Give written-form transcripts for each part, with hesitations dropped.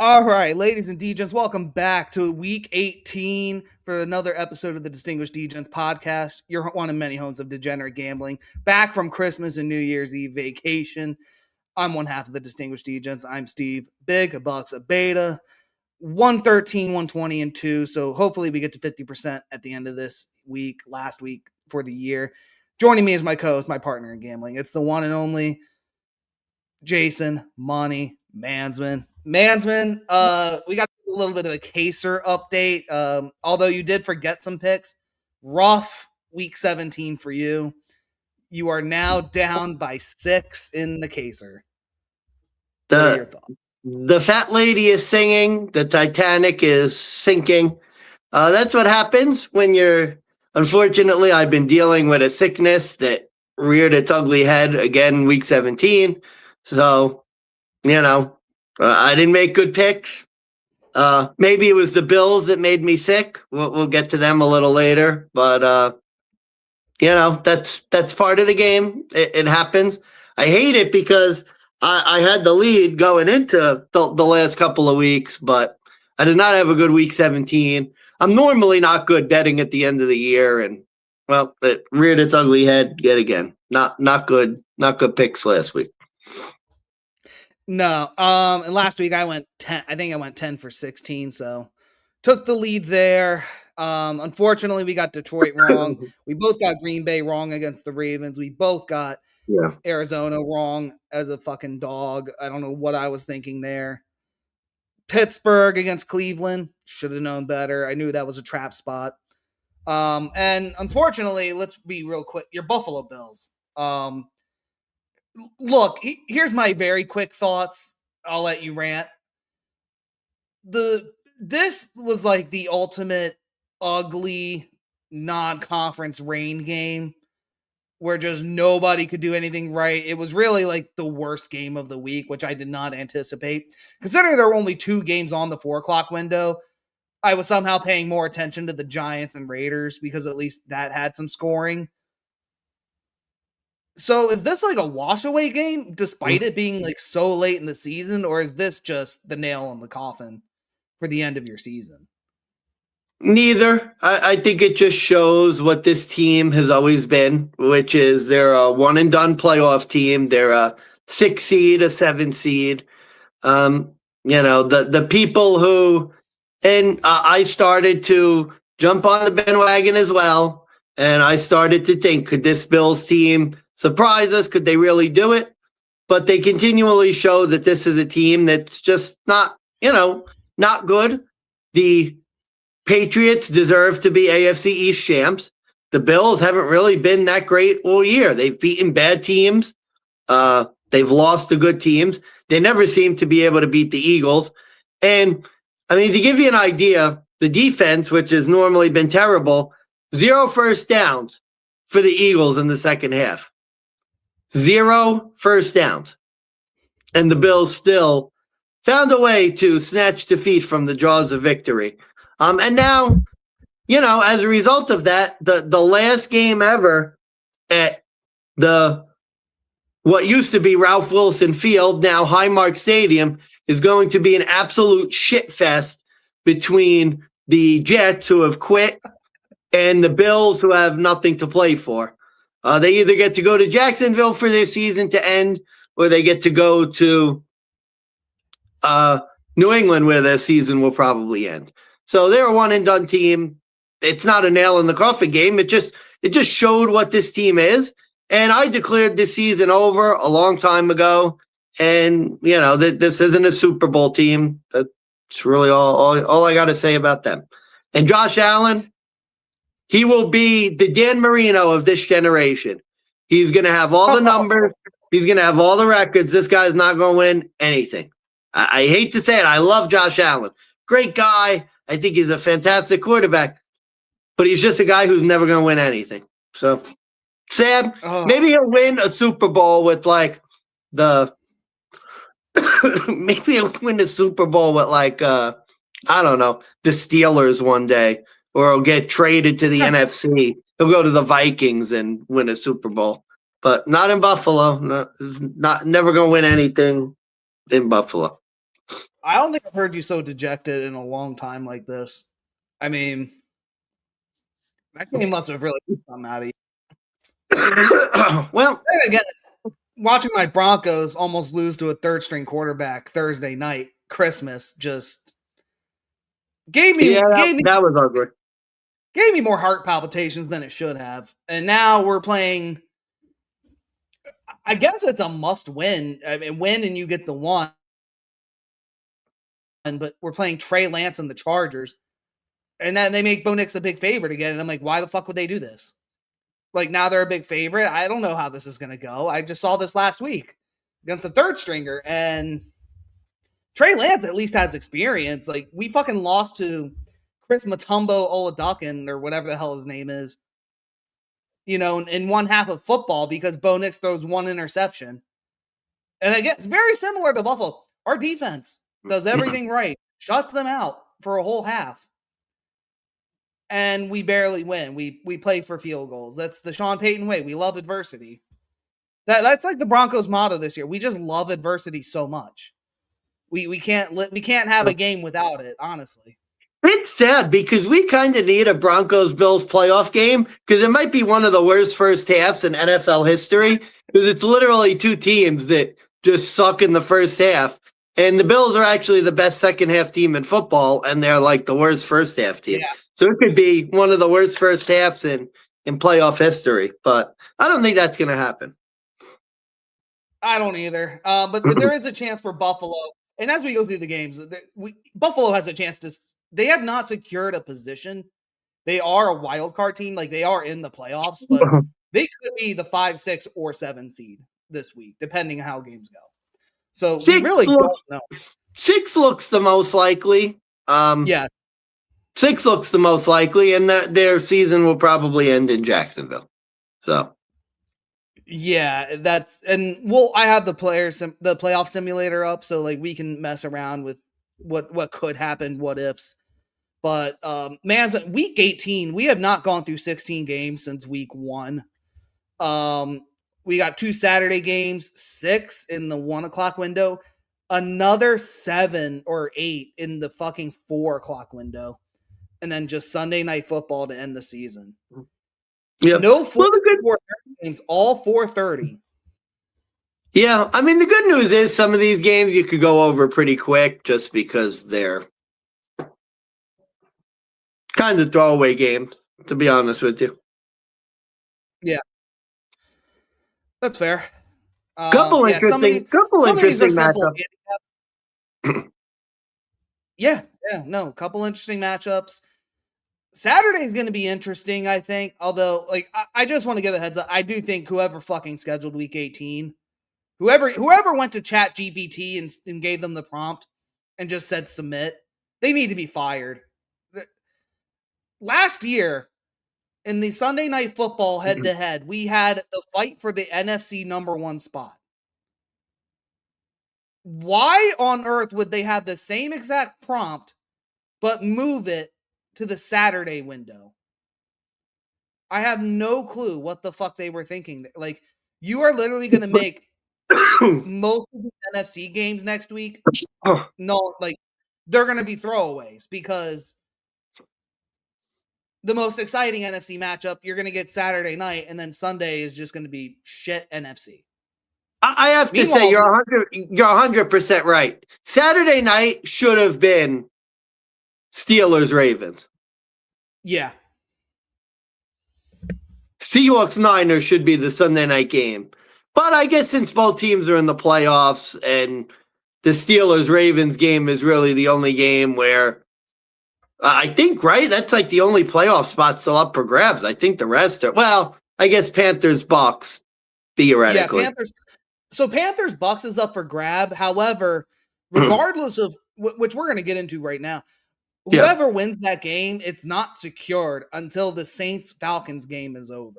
All right, ladies and DeGents, welcome back to week 18 for another episode of the Distinguished DeGents podcast. You're one of many homes of degenerate gambling. Back from Christmas and New Year's Eve vacation. I'm one half of the Distinguished DeGents. I'm Steve, big bucks, a beta, 113, 120, and 2. So hopefully we get to 50% at the end of this week, last week for the year. Joining me is my co-host, my partner in gambling. It's the one and only Jason Money Mansman. We got a little bit of a Caser update. Although you did forget some picks, rough week 17 for you. You are now down by 6 in the Caser. What are your thoughts? The fat lady is singing. The Titanic is sinking. That's what happens when you're. Unfortunately, I've been dealing with a sickness that reared its ugly head again week 17. So, I didn't make good picks. Maybe it was the Bills that made me sick. We'll get to them a little later. But, that's part of the game. It happens. I hate it because I had the lead going into the last couple of weeks, but I did not have a good week 17. I'm normally not good betting at the end of the year, and well, it reared its ugly head yet again. Not good picks last week. No. And last week I went 10. I think I went 10 for 16, so took the lead there. Unfortunately, we got Detroit wrong. We both got Green Bay wrong against the Ravens. We both got Arizona wrong as a fucking dog. I don't know what I was thinking there. Pittsburgh against Cleveland. Should have known better. I knew that was a trap spot. And unfortunately, let's be real quick. Your Buffalo Bills. Look, here's my very quick thoughts. I'll let you rant. This was like the ultimate ugly non-conference rain game where just nobody could do anything right. It was really like the worst game of the week, which I did not anticipate. Considering there were only 2 games on the 4 o'clock window, I was somehow paying more attention to the Giants and Raiders because at least that had some scoring. So is this like a wash away game despite it being like so late in the season, or is this just the nail in the coffin for the end of your season? Neither. I think it just shows what this team has always been, which is they're a one and done playoff team. They're a 6 seed, a 7 seed. The people who, and I started to jump on the bandwagon as well. And I started to think, could this Bills team surprise us? Could they really do it? But they continually show that this is a team that's just not good. The Patriots deserve to be AFC East champs. The Bills haven't really been that great all year. They've beaten bad teams. They've lost to good teams. They never seem to be able to beat the Eagles. And, I mean, to give you an idea, the defense, which has normally been terrible, 0 first downs for the Eagles in the second half. 0 first downs. And the Bills still found a way to snatch defeat from the jaws of victory. And now, as a result of that, the last game ever at what used to be Ralph Wilson Field, now Highmark Stadium, is going to be an absolute shit fest between the Jets, who have quit, and the Bills, who have nothing to play for. They either get to go to Jacksonville for their season to end, or they get to go to New England, where their season will probably end. So they're a one and done team. It's not a nail in the coffin game. It just showed what this team is. And I declared this season over a long time ago. And this isn't a Super Bowl team. That's really all I got to say about them. And Josh Allen, he will be the Dan Marino of this generation. He's going to have all the numbers. He's going to have all the records. This guy's not going to win anything. I hate to say it. I love Josh Allen. Great guy. I think he's a fantastic quarterback. But he's just a guy who's never going to win anything. So, sad. Maybe he'll win a Super Bowl with maybe he'll win a Super Bowl with I don't know, the Steelers one day. Or he'll get traded to the NFC. He'll go to the Vikings and win a Super Bowl. But not in Buffalo. Never going to win anything in Buffalo. I don't think I've heard you so dejected in a long time like this. I mean, that game must have really come out of you. Well, Then again, watching my Broncos almost lose to a third string quarterback Thursday night, Christmas, just gave yeah, me gave me that was ugly. gave me more heart palpitations than it should have. And now we're playing. I guess it's a must win. I mean, win and you get the one. But we're playing Trey Lance and the Chargers, and then they make Bo Nix a big favorite again. And I'm like, why the fuck would they do this? Like now they're a big favorite. I don't know how this is going to go. I just saw this last week against the third stringer, and Trey Lance at least has experience. Like we fucking lost to Chris Mutombo Oladukin or whatever the hell his name is, in one half of football because Bo Nix throws one interception. And again, it's very similar to Buffalo. Our defense does everything right, shuts them out for a whole half. And we barely win. We play for field goals. That's the Sean Payton way. We love adversity. That's like the Broncos motto this year. We just love adversity so much. We can't have a game without it, honestly. It's sad because we kind of need a Broncos-Bills playoff game because it might be one of the worst first halves in NFL history because it's literally two teams that just suck in the first half. And the Bills are actually the best second half team in football, and they're like the worst first half team. Yeah. So it could be one of the worst first halves in playoff history, but I don't think that's going to happen. I don't either. But there is a chance for Buffalo. And as we go through the games, Buffalo has a chance to. They have not secured a position. They are a wild card team, like they are in the playoffs, but they could be the 5, 6, or 7 seed this week, depending on how games go. So we really don't know. 6 looks the most likely. Yeah. 6 looks the most likely, and that their season will probably end in Jacksonville. So. Yeah, I have the playoff simulator up, so like we can mess around with what could happen, what ifs. But week 18, we have not gone through 16 games since week 1. We got 2 Saturday games, 6 in the 1 o'clock window, another 7 or 8 in the fucking 4 o'clock window, and then just Sunday night football to end the season. Yeah, no 4 games, all 4:30. Yeah, I mean the good news is some of these games you could go over pretty quick just because they're kind of throwaway games, to be honest with you. Yeah, that's fair. Couple interesting matchups. Couple interesting matchups. Saturday is going to be interesting, I think. Although, like, I just want to give a heads up. I do think whoever fucking scheduled week 18, whoever went to Chat GPT and gave them the prompt and just said submit, they need to be fired. Last year, in the Sunday Night Football head-to-head, we had the fight for the NFC number 1 spot. Why on earth would they have the same exact prompt but move it to the Saturday window? I have no clue what the fuck they were thinking. Like, you are literally going to make most of the NFC games next week. No, like, they're going to be throwaways because the most exciting NFC matchup, you're going to get Saturday night, and then Sunday is just going to be shit NFC. I have to say, you're 100% right. Saturday night should have been Steelers-Ravens. Yeah. Seahawks-Niners should be the Sunday night game. But I guess since both teams are in the playoffs and the Steelers-Ravens game is really the only game where I think, right? That's like the only playoff spot still up for grabs. I think the rest are, well, I guess Panthers-Bucks, theoretically. Yeah, Panthers-Bucks is up for grab. However, regardless of, which we're going to get into right now, whoever wins that game, it's not secured until the Saints-Falcons game is over.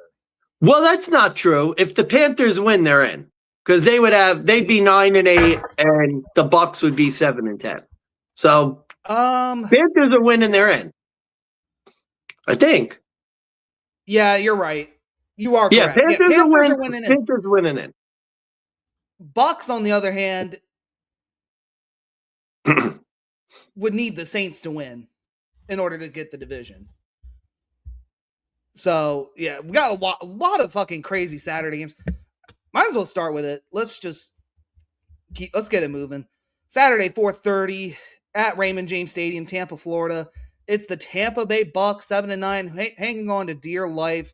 Well, that's not true. If the Panthers win, they're in. Because they'd be 9-8, and the Bucks would be 7-10. So Panthers are winning, they're in. I think. Yeah, you're right. You are correct. Panthers are winning. Panthers winning in. Bucks, on the other hand, would need the Saints to win in order to get the division. So yeah, we got a lot of fucking crazy Saturday games. Might as well start with it. Let's get it moving. Saturday, 4:30 at Raymond James Stadium, Tampa, Florida. It's the Tampa Bay Bucks, 7-9, hanging on to dear life.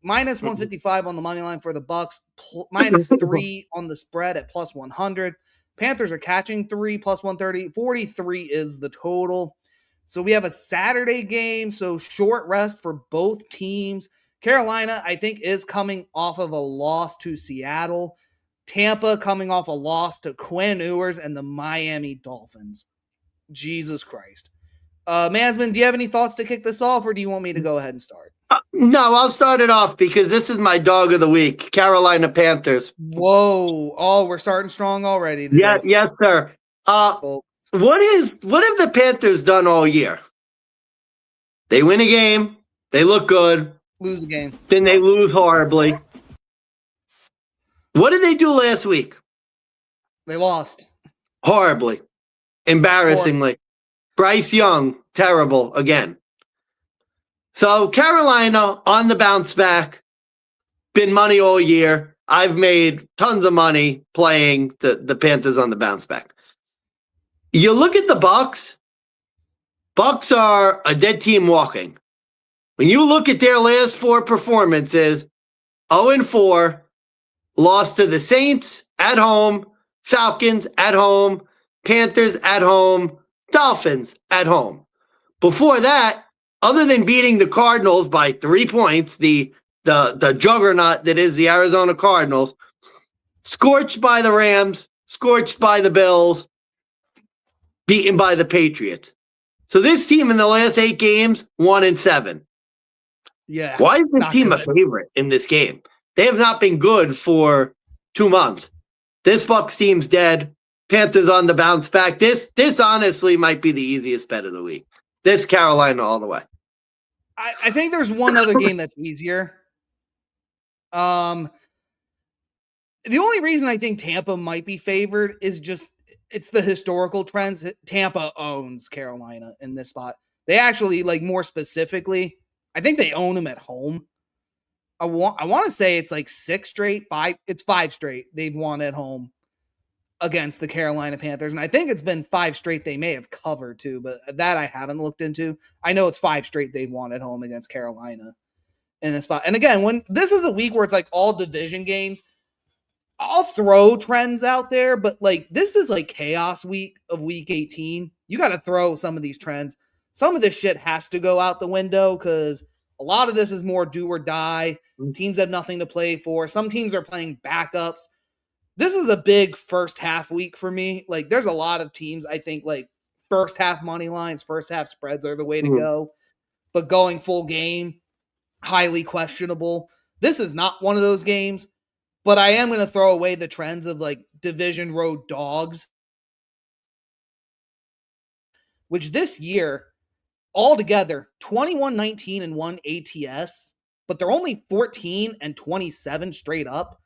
Minus 155 on the money line for the Bucks, minus 3 on the spread at plus 100. Panthers are catching 3 plus 130. 43 is the total. So we have a Saturday game, so short rest for both teams. Carolina, I think, is coming off of a loss to Seattle. Tampa coming off a loss to Quinn Ewers and the Miami Dolphins. Jesus Christ. Mansman, do you have any thoughts to kick this off, or do you want me to go ahead and start? No, I'll start it off because this is my dog of the week, Carolina Panthers. Whoa. Oh, we're starting strong already today. Yeah, yes, sir. What have the Panthers done all year? They win a game, they look good, lose a game, then they lose horribly. What did they do last week? They lost. Horribly. Embarrassingly. Bryce Young, terrible again. So Carolina on the bounce back, been money all year. I've made tons of money playing the Panthers on the bounce back. You look at the Bucks. Bucks are a dead team walking. When you look at their last 4 performances, 0-4, lost to the Saints at home, Falcons at home, Panthers at home, Dolphins at home. Before that, other than beating the Cardinals by 3 points, the juggernaut that is the Arizona Cardinals, scorched by the Rams, scorched by the Bills, beaten by the Patriots. So this team in the last 8 games, 1-7. Yeah. Why is this team a favorite in this game? They have not been good for 2 months. This Bucks team's dead. Panthers on the bounce back. This honestly might be the easiest bet of the week. This Carolina all the way. I think there's one other game that's easier. The only reason I think Tampa might be favored is just it's the historical trends. Tampa owns Carolina in this spot. They actually, like, more specifically, I think they own them at home. I want to say it's like 6 straight, 5. It's 5 straight they've won at home against the Carolina Panthers. And I think it's been 5 straight they may have covered too, but that I haven't looked into. I know it's 5 straight they've won at home against Carolina in this spot. And again, when this is a week where it's like all division games, I'll throw trends out there, but like this is like chaos week of week 18. You got to throw some of these trends. Some of this shit has to go out the window because a lot of this is more do or die. Teams have nothing to play for. Some teams are playing backups. This is a big first half week for me. Like, there's a lot of teams, I think, like, first half money lines, first half spreads are the way to go. But going full game, highly questionable. This is not one of those games, but I am going to throw away the trends of, like, division road dogs, which this year, altogether, 21-19-1 ATS, but they're only 14-27 straight up,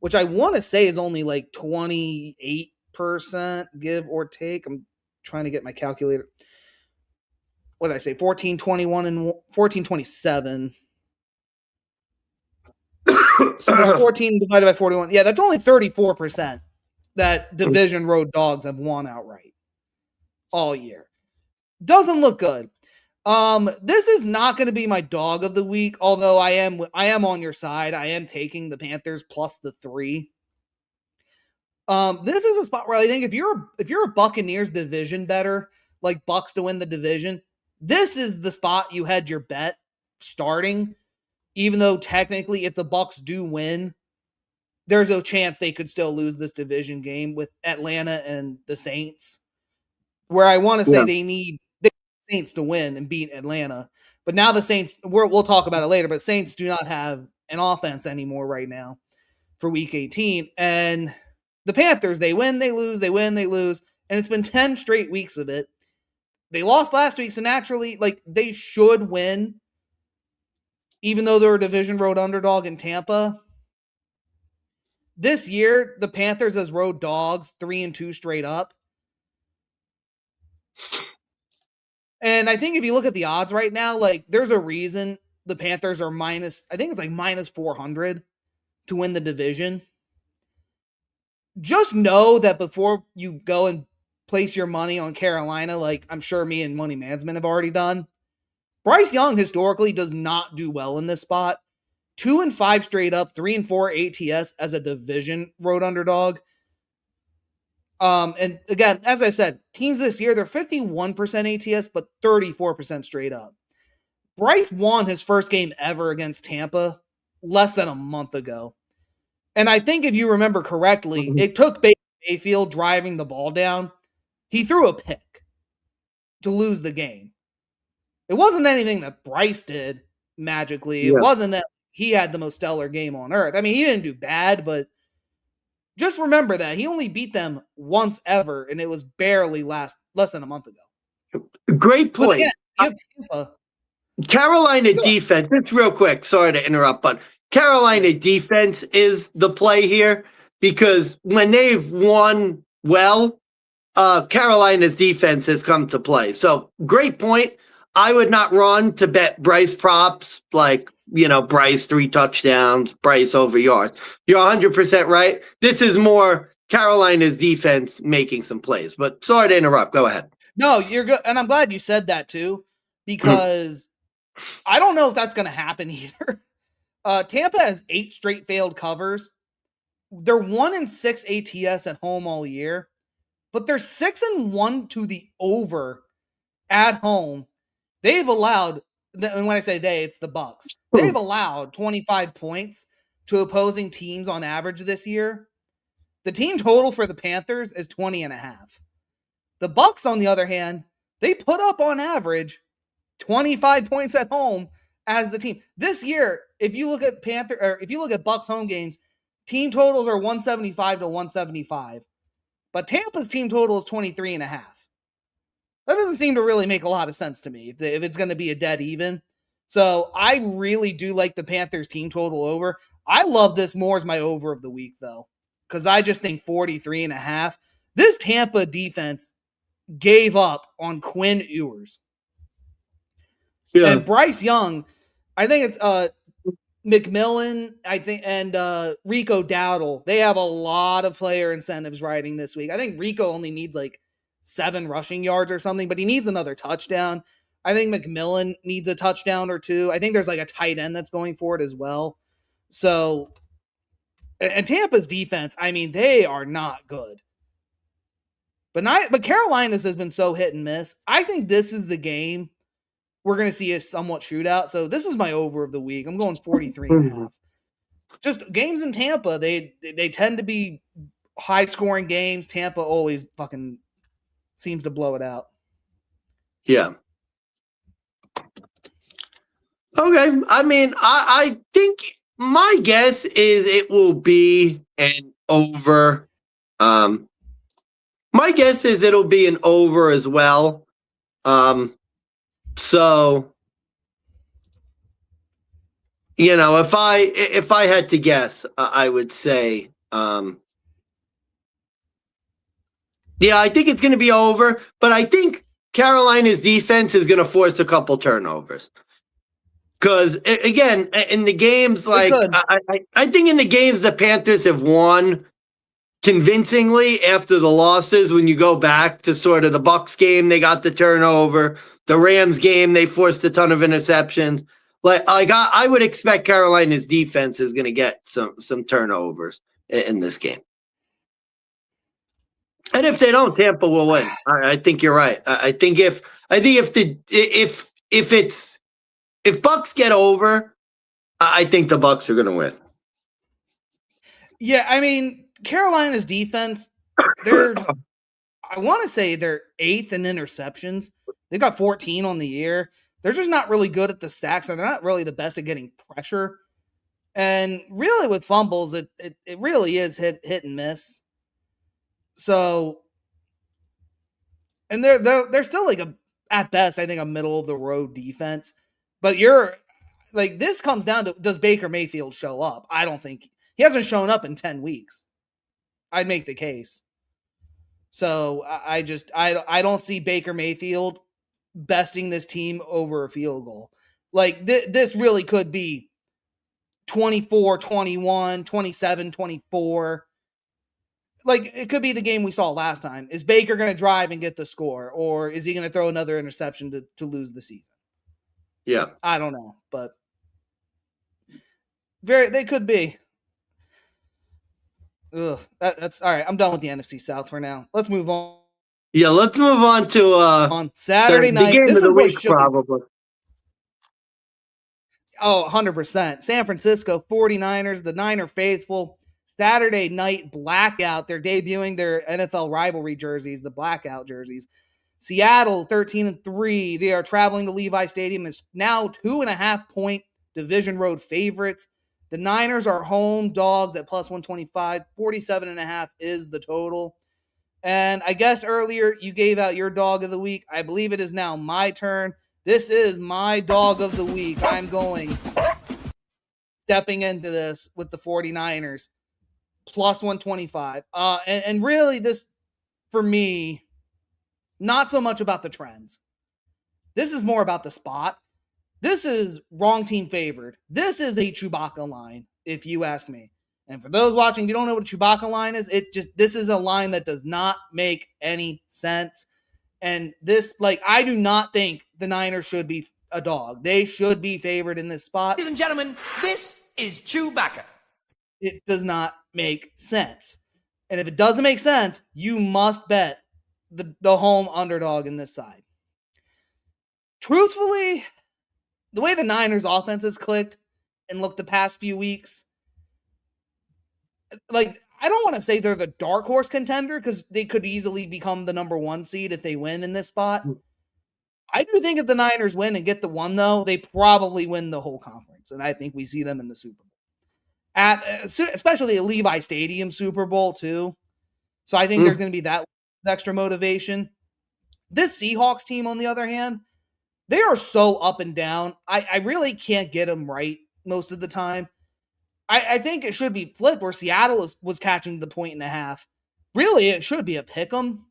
which I want to say is only like 28%, give or take. I'm trying to get my calculator. What did I say? 14-21 and 14-27. So 14 divided by 41. Yeah, that's only 34% that division road dogs have won outright all year. Doesn't look good. This is not going to be my dog of the week, although I am on your side. I am taking the Panthers plus the 3. This is a spot where I think if you're a Buccaneers division better, like Bucks to win the division, this is the spot you had your bet starting. Even though technically, if the Bucks do win, there's a chance they could still lose this division game with Atlanta and the Saints. Where I want to say they need the Saints to win and beat Atlanta. But now the Saints, we'll talk about it later, but Saints do not have an offense anymore right now for week 18. And the Panthers, they win, they lose, they win, they lose. And it's been 10 straight weeks of it. They lost last week, so naturally, like, they should win. Even though they're a division road underdog in Tampa. This year, the Panthers as road dogs, 3-2 straight up. And I think if you look at the odds right now, like there's a reason the Panthers are minus, I think it's like minus 400 to win the division. Just know that before you go and place your money on Carolina, like I'm sure me and Money Management have already done, Bryce Young historically does not do well in this spot. 2-5 straight up, 3-4 ATS as a division road underdog. And again, as I said, teams this year, they're 51% ATS, but 34% straight up. Bryce won his first game ever against Tampa less than a month ago. And I think if you remember correctly, it took Baker Mayfield driving the ball down. He threw a pick to lose the game. It wasn't anything that Bryce did magically. It wasn't that he had the most stellar game on earth. I mean, he didn't do bad, but just remember that he only beat them once ever, and it was barely less than a month ago. Great point. But again, you have Tampa. Carolina defense, just real quick, sorry to interrupt, but Carolina defense is the play here because when they've won well, Carolina's defense has come to play. So great point. I would not run to bet Bryce props like, Bryce 3 touchdowns, Bryce over yards. You're 100% right. This is more Carolina's defense making some plays, but sorry to interrupt. Go ahead. No, you're good. And I'm glad you said that too, because I don't know if that's going to happen either. Tampa has 8 straight failed covers. They're 1-6 ATS at home all year, but they're 6-1 to the over at home. They've allowed, and when I say they, it's the Bucks. They've allowed 25 points to opposing teams on average this year. The team total for the Panthers is 20.5. The Bucks, on the other hand, they put up on average 25 points at home as the team. This year, if you look at Bucks home games, team totals are 175 to 175. But Tampa's team total is 23.5. That doesn't seem to really make a lot of sense to me if it's going to be a dead even. So I really do like the Panthers team total over. I love this more as my over of the week, though, because I just think 43.5. This Tampa defense gave up on Quinn Ewers. Yeah. And Bryce Young, I think it's McMillan, I think, and Rico Dowdle. They have a lot of player incentives riding this week. I think Rico only needs like 7 rushing yards or something, but he needs another touchdown. I think McMillan needs a touchdown or 2. I think there's like a tight end that's going for it as well. So, and Tampa's defense, I mean, they are not good. But Carolina's has been so hit and miss. I think this is the game we're going to see a somewhat shootout. So this is my over of the week. I'm going 43.5. Just games in Tampa, they tend to be high scoring games. Tampa always fucking seems to blow it out. Yeah. Okay. I mean, I think my guess is it will be an over. My guess is it'll be an over as well. So, if I had to guess, I would say, yeah, I think it's going to be over, but I think Carolina's defense is going to force a couple turnovers. Because, again, in the games, like, I think in the games the Panthers have won convincingly after the losses, when you go back to sort of the Bucks game, they got the turnover. The Rams game, they forced a ton of interceptions. Like I would expect Carolina's defense is going to get some turnovers in this game. And if they don't, Tampa will win. I think you're right. I think if Bucks get over, I think the Bucks are going to win. Yeah, I mean, Carolina's defense, I want to say they're 8th in interceptions. They've got 14 on the year. They're just not really good at the stacks, so they're not really the best at getting pressure. And really with fumbles, it really is hit and miss. So, and they're still like at best, I think, a middle of the road defense. But this comes down to, does Baker Mayfield show up? I don't think he hasn't shown up in 10 weeks. I'd make the case. So I don't see Baker Mayfield besting this team over a field goal. Like this really could be 24-21, 27-24. Like it could be the game we saw last time. Is Baker going to drive and get the score, or is he going to throw another interception to lose the season? Yeah. I don't know, but they could be. Ugh, that's all right. I'm done with the NFC South for now. Let's move on. Yeah, let's move on to On Saturday the night, game this of the is what week, should. probably. Oh, 100%. San Francisco 49ers, the Niner faithful. Saturday night blackout. They're debuting their NFL rivalry jerseys, the blackout jerseys. Seattle 13-3. They are traveling to Levi Stadium. It's now 2.5-point division road favorites. The Niners are home dogs at plus 125. 47.5 is the total. And I guess earlier you gave out your dog of the week. I believe it is now my turn. This is my dog of the week. I'm stepping into this with the 49ers plus 125. And really, this, for me, not so much about the trends. This is more about the spot. This is wrong team favored. This is a Chewbacca line, if you ask me. And for those watching, if you don't know what a Chewbacca line is, this is a line that does not make any sense. And this, I do not think the Niners should be a dog. They should be favored in this spot. Ladies and gentlemen, this is Chewbacca. It does not make sense. And if it doesn't make sense, you must bet the home underdog in this side. Truthfully, the way the Niners offense has clicked and looked the past few weeks, I don't want to say they're the dark horse contender because they could easily become the number 1 seed if they win in this spot. I do think if the Niners win and get the 1, though, they probably win the whole conference. And I think we see them in the Super Bowl. Especially a Levi Stadium Super Bowl, too. So I think there's going to be that extra motivation. This Seahawks team, on the other hand, they are so up and down. I really can't get them right most of the time. I think it should be flipped where Seattle was catching the 1.5. Really, it should be a pick 'em.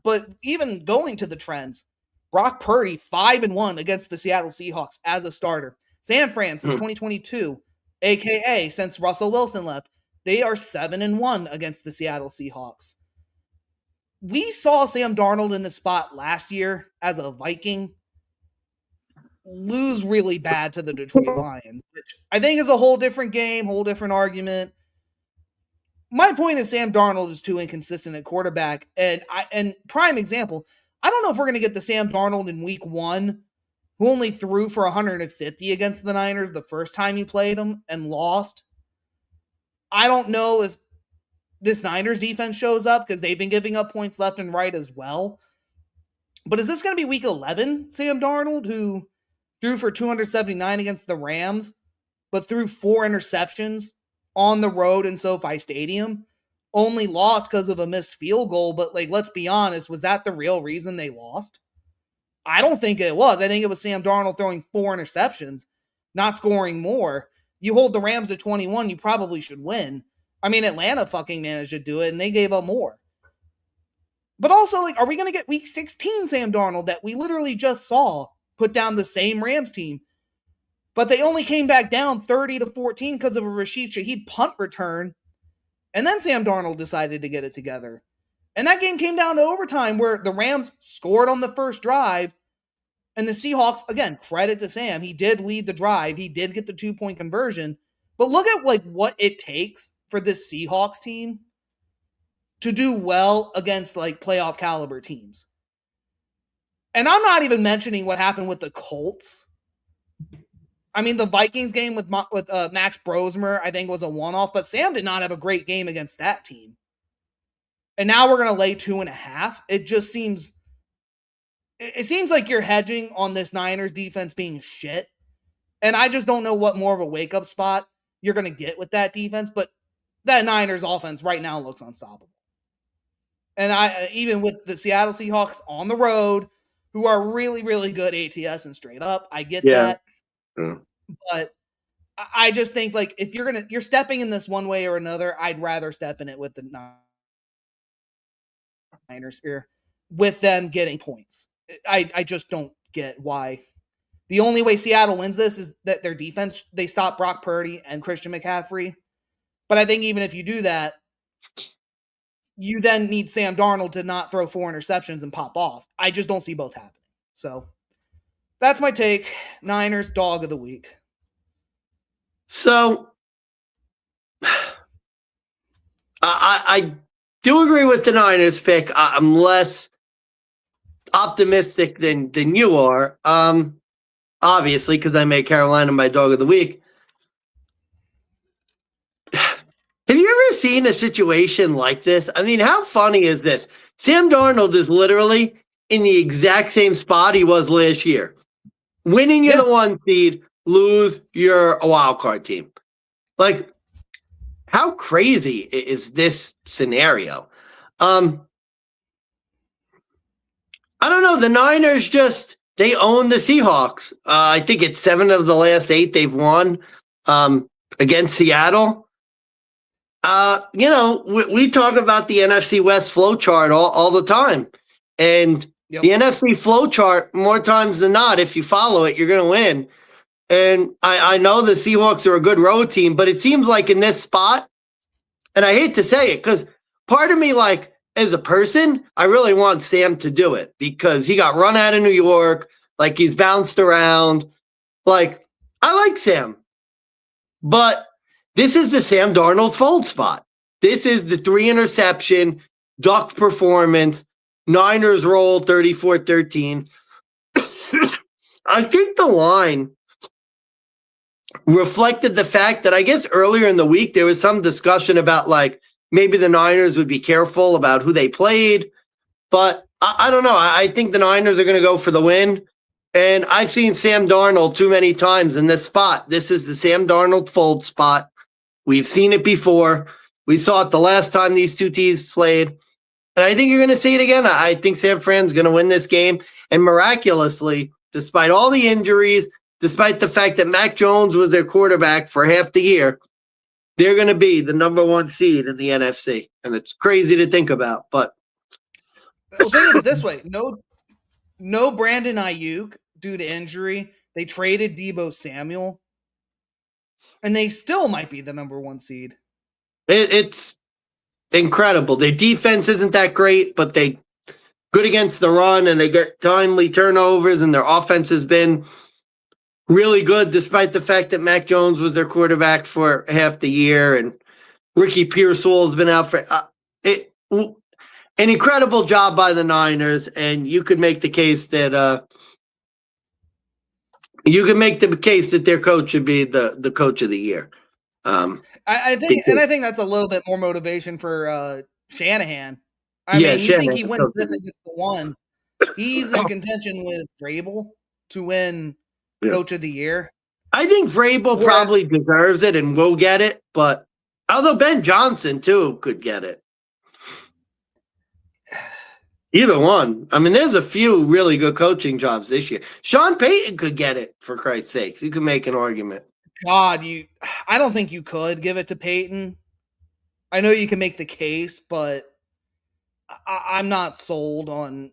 But even going to the trends, Brock Purdy 5-1 against the Seattle Seahawks as a starter. San Fran since 2022, aka since Russell Wilson left, they are 7-1 against the Seattle Seahawks. We saw Sam Darnold in the spot last year as a Viking lose really bad to the Detroit Lions, which I think is a whole different game, whole different argument. My point is Sam Darnold is too inconsistent at quarterback. And prime example, I don't know if we're going to get the Sam Darnold in week 1 who only threw for 150 against the Niners the first time he played them and lost. I don't know if this Niners defense shows up because they've been giving up points left and right as well. But is this going to be week 11, Sam Darnold, who threw for 279 against the Rams, but threw 4 interceptions on the road in SoFi Stadium, only lost because of a missed field goal? But let's be honest, was that the real reason they lost? I don't think it was. I think it was Sam Darnold throwing 4 interceptions, not scoring more. You hold the Rams to 21, you probably should win. I mean, Atlanta fucking managed to do it, and they gave up more. But also, are we going to get week 16 Sam Darnold that we literally just saw put down the same Rams team? But they only came back down 30-14 because of a Rashid Shaheed punt return. And then Sam Darnold decided to get it together. And that game came down to overtime where the Rams scored on the first drive. And the Seahawks, again, credit to Sam. He did lead the drive. He did get the 2-point conversion. But look at what it takes for this Seahawks team to do well against playoff caliber teams. And I'm not even mentioning what happened with the Colts. I mean, the Vikings game with Max Brosmer, I think, was a one-off, but Sam did not have a great game against that team. And now we're going to lay 2.5. It seems like you're hedging on this Niners defense being shit. And I just don't know what more of a wake-up spot you're going to get with that defense, but that Niners offense right now looks unstoppable. And even with the Seattle Seahawks on the road, who are really, really good ATS and straight up, I get that. But I just think like if you're stepping in this one way or another, I'd rather step in it with the Niners here, with them getting points. I just don't get why. The only way Seattle wins this is that their defense, they stop Brock Purdy and Christian McCaffrey. But I think even if you do that, you then need Sam Darnold to not throw 4 interceptions and pop off. I just don't see both happening. So that's my take. Niners, dog of the week. So I do agree with the Niners pick. I'm less optimistic than you are. Obviously, because I made Carolina my dog of the week. Have you ever seen a situation like this? I mean, how funny is this? Sam Darnold is literally in the exact same spot he was last year. Winning, you're the 1 seed. Lose, you're a wild card team. Like, how crazy is this scenario? I don't know. The Niners they own the Seahawks. I think it's 7 of the last 8 they've won against Seattle. We talk about the NFC West flow chart all the time. And the NFC flow chart, more times than not, if you follow it, you're going to win. And I know the Seahawks are a good road team, but it seems like in this spot, and I hate to say it, because part of me, like, as a person, I really want Sam to do it because he got run out of New York. Like, he's bounced around. Like, I like Sam. But this is the Sam Darnold fold spot. This is the 3 interception, duck performance, Niners roll 34-13. I think the line reflected the fact that I guess earlier in the week there was some discussion about like maybe the Niners would be careful about who they played. But I don't know. I think the Niners are going to go for the win. And I've seen Sam Darnold too many times in this spot. This is the Sam Darnold fold spot. We've seen it before. We saw it the last time these two teams played. And I think you're going to see it again. I think San Fran's going to win this game. And miraculously, despite all the injuries, despite the fact that Mac Jones was their quarterback for half the year, they're going to be the number 1 seed in the NFC. And it's crazy to think about. But well, think of it this way. No Brandon Ayuk due to injury. They traded Deebo Samuel. And they still might be the number 1 seed. It's incredible. Their defense isn't that great, but they good against the run, and they get timely turnovers, and their offense has been really good, despite the fact that Mac Jones was their quarterback for half the year, and Ricky Pearsall has been out for an incredible job by the Niners. And you could make the case that their coach should be the coach of the year. I think that's a little bit more motivation for Shanahan. You think he wins this and gets the 1. He's in contention with Vrabel to win Coach of the Year. I think Vrabel probably deserves it and will get it, but although Ben Johnson too could get it. Either one. I mean, there's a few really good coaching jobs this year. Sean Payton could get it, for Christ's sakes. You could make an argument. God, I don't think you could give it to Payton. I know you can make the case, but I'm not sold on.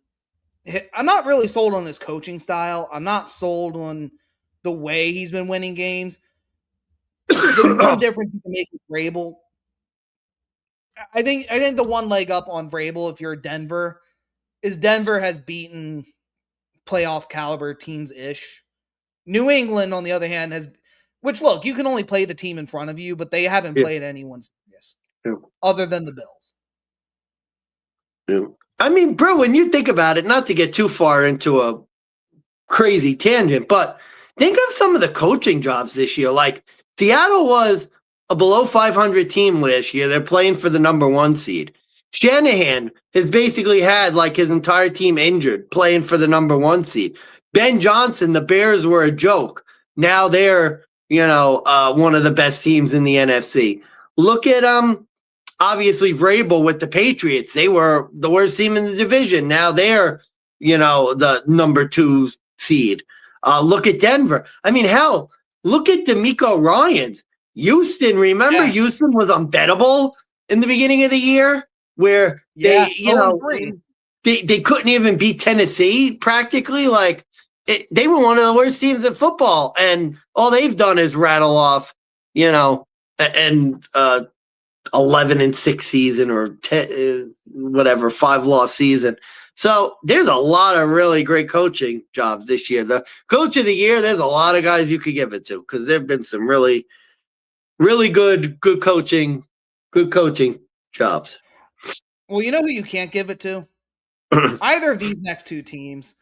I'm not really sold on his coaching style. I'm not sold on the way he's been winning games. The one difference you can make with Vrabel, I think the one leg up on Vrabel, if you're Denver, is Denver has beaten playoff caliber teams ish. New England, on the other hand, has. Which, look, you can only play the team in front of you, but they haven't played anyone serious other than the Bills. Yeah. I mean, bro, when you think about it, not to get too far into a crazy tangent, but think of some of the coaching jobs this year. Like, Seattle was a below 500 team last year. They're playing for the number 1 seed. Shanahan has basically had, like, his entire team injured, playing for the number 1 seed. Ben Johnson, the Bears were a joke. Now they're one of the best teams in the NFC. Look at obviously Vrabel with the Patriots. They were the worst team in the division. Now they're the number 2 seed. Look at Denver. I mean, hell, look at D'Amico Ryans. Houston, remember Houston was unbettable in the beginning of the year where they, they couldn't even beat Tennessee practically. Like they were one of the worst teams in football, and all they've done is rattle off, 11-6 season or 10, whatever 5-loss season. So there's a lot of really great coaching jobs this year. The coach of the year, there's a lot of guys you could give it to because there've been some really, really good coaching jobs. Well, you know who you can't give it to? Either of these next two teams.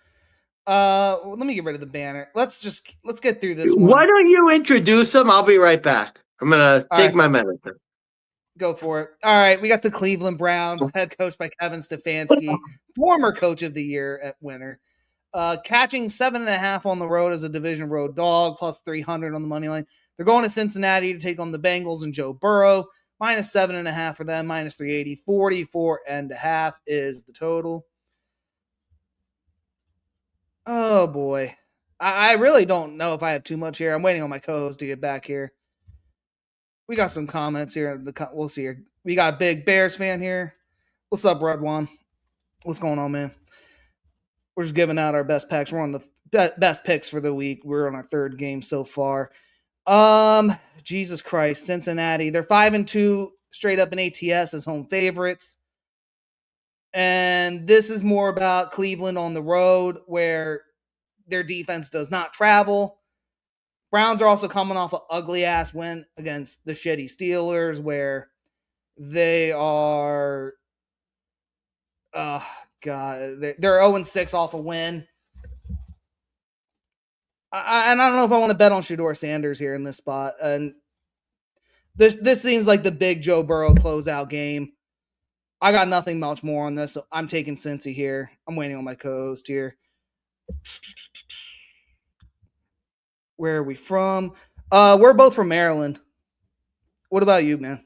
Let me get rid of the banner. Let's get through this one. Why don't you introduce them? I'll be right back. I'm gonna take my minute. Go for it. All right, we got the Cleveland Browns, head coached by Kevin Stefanski, former coach of the year at winner. Catching 7.5 on the road as a division road dog, plus 300 on the money line. They're going to Cincinnati to take on the Bengals and Joe Burrow. Minus 7.5 for them, minus 380. 44.5 is the total. Oh, boy. I really don't know if I have too much here. I'm waiting on my co-host to get back here. We got some comments here. We'll see here. We got a big Bears fan here. What's up, Red One? What's going on, man? We're just giving out our best picks. We're on the best picks for the week. We're on our third game so far. Jesus Christ, Cincinnati. They're 5-2 straight up in ATS as home favorites. And this is more about Cleveland on the road where their defense does not travel. Browns are also coming off an ugly-ass win against the shitty Steelers where they are they're 0-6 off a win. I don't know if I want to bet on Shedeur Sanders here in this spot. And this seems like the big Joe Burrow closeout game. I got nothing much more on this, so I'm taking Cincy here. I'm waiting on my co-host here. Where are we from? We're both from Maryland. What about you, man?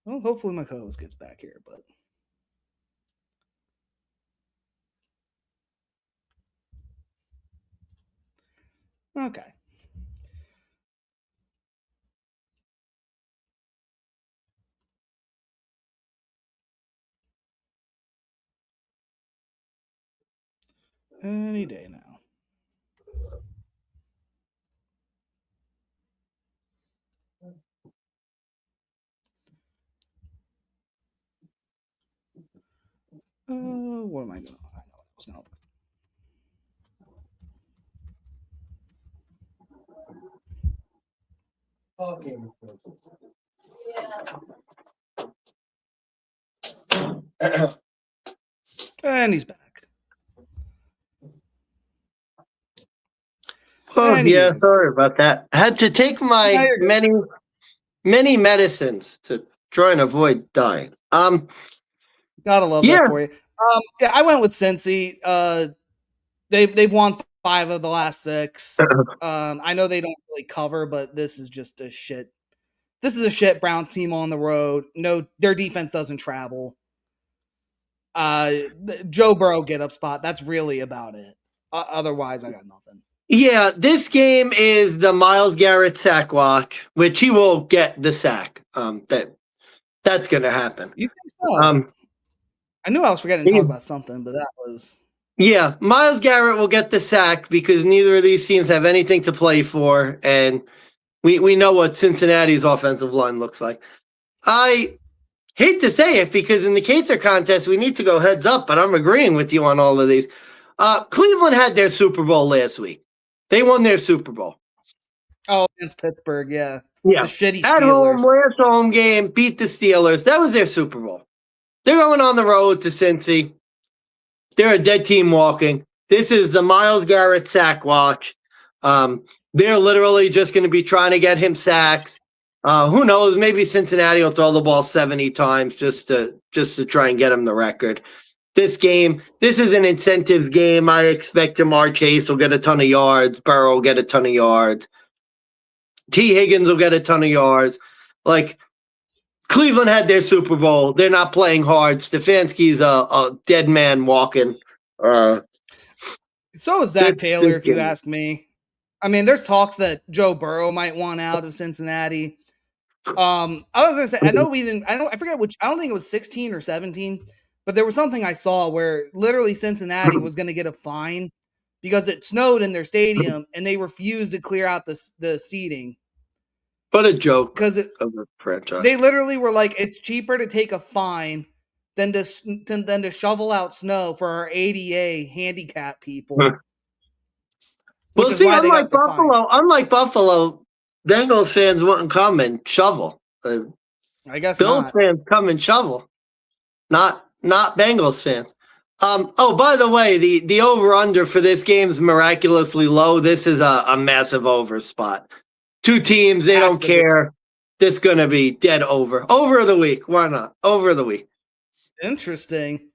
Well, hopefully my co-host gets back here, but okay. Any day now. What am I doing? I know what I was going to. And he's back. Oh, yeah, sorry about that. I had to take my many medicines to try and avoid dying. Gotta love that for you. Yeah, I went with Cincy. They've won 5 of the last 6. I know they don't really cover, but this is just a shit. This is a shit Browns team on the road. No, their defense doesn't travel. Joe Burrow get up spot. That's really about it. Otherwise, I got nothing. Yeah, this game is the Myles Garrett sack watch, which he will get the sack. That's going to happen. You think so? I knew I was forgetting to talk about something, but that was... Yeah, Myles Garrett will get the sack because neither of these teams have anything to play for, and we know what Cincinnati's offensive line looks like. I hate to say it because in the Caser contest, we need to go heads up, but I'm agreeing with you on all of these. Cleveland had their Super Bowl last week. They won their Super Bowl. Oh, against Pittsburgh, yeah. Yeah. The shitty At Steelers. home, last home game, beat the Steelers. That was their Super Bowl. They're going on the road to Cincy. They're a dead team walking. This is the Myles Garrett sack watch. They're literally just going to be trying to get him sacks. Who knows? Maybe Cincinnati will throw the ball 70 times just to try and get him the record. This is an incentives game. I expect Jamar Chase will get a ton of yards. Burrow will get a ton of yards. T. Higgins will get a ton of yards. Like, Cleveland had their Super Bowl. They're not playing hard. Stefanski's a dead man walking. So is Zach Taylor, if you ask me. I mean, there's talks that Joe Burrow might want out of Cincinnati. I was gonna say, I forget which, I don't think it was 16 or 17, but there was something I saw where literally Cincinnati was gonna get a fine because it snowed in their stadium and they refused to clear out the seating. But a joke because of a franchise. They literally were like, it's cheaper to take a fine than to shovel out snow for our ADA handicap people. Well, see, unlike Buffalo, Bengals fans wouldn't come and shovel. I guess Bills fans come and shovel, not Bengals fans. Oh, by the way, the over under for this game is miraculously low. This is a massive over spot. Two teams, they don't care. This is gonna be dead over. Over of the week. Why not? Over of the week. Interesting.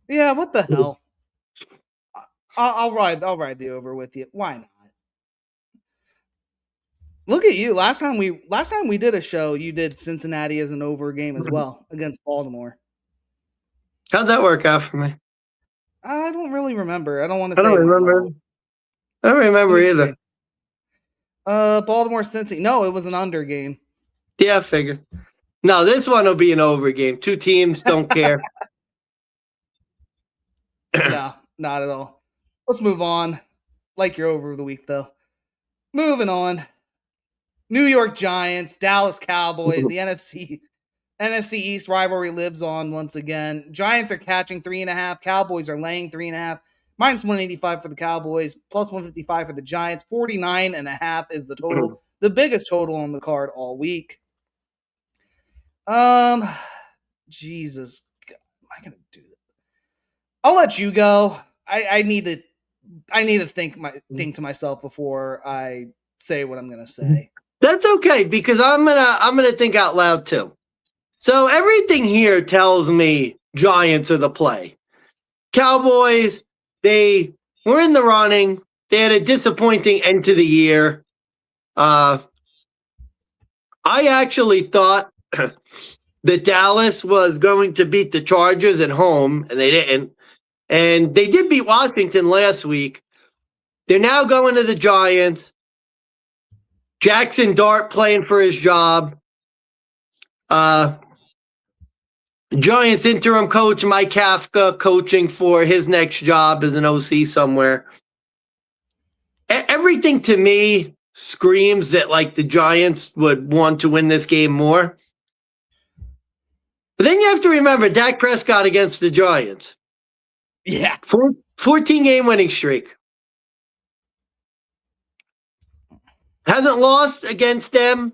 Yeah, what the hell? I'll ride the over with you. Why not? Look at you. Last time we did a show, you did Cincinnati as an over game as well against Baltimore. How'd that work out for me? I don't really remember. I don't want to say. I don't remember either. Baltimore Cincy. No, it was an under game. Yeah, I figured. No, this one will be an over game. Two teams don't care. No, not at all. Let's move on. Like you're over the week, though. Moving on. New York Giants, Dallas Cowboys, the NFC East rivalry lives on once again. Giants are catching 3.5. Cowboys are laying 3.5. Minus 185 for the Cowboys, plus 155 for the Giants. 49.5 is the total. The biggest total on the card all week. Jesus. God, am I going to do that? I'll let you go. I need to think to myself before I say what I'm going to say. That's okay, because I'm gonna think out loud too. So everything here tells me Giants are the play. Cowboys, they were in the running. They had a disappointing end to the year. I actually thought that Dallas was going to beat the Chargers at home, and they didn't. And they did beat Washington last week. They're now going to the Giants. Jackson Dart playing for his job. Giants interim coach Mike Kafka coaching for his next job as an OC somewhere. Everything to me screams that like the Giants would want to win this game more. But then you have to remember Dak Prescott against the Giants. Yeah. 14-game winning streak. Hasn't lost against them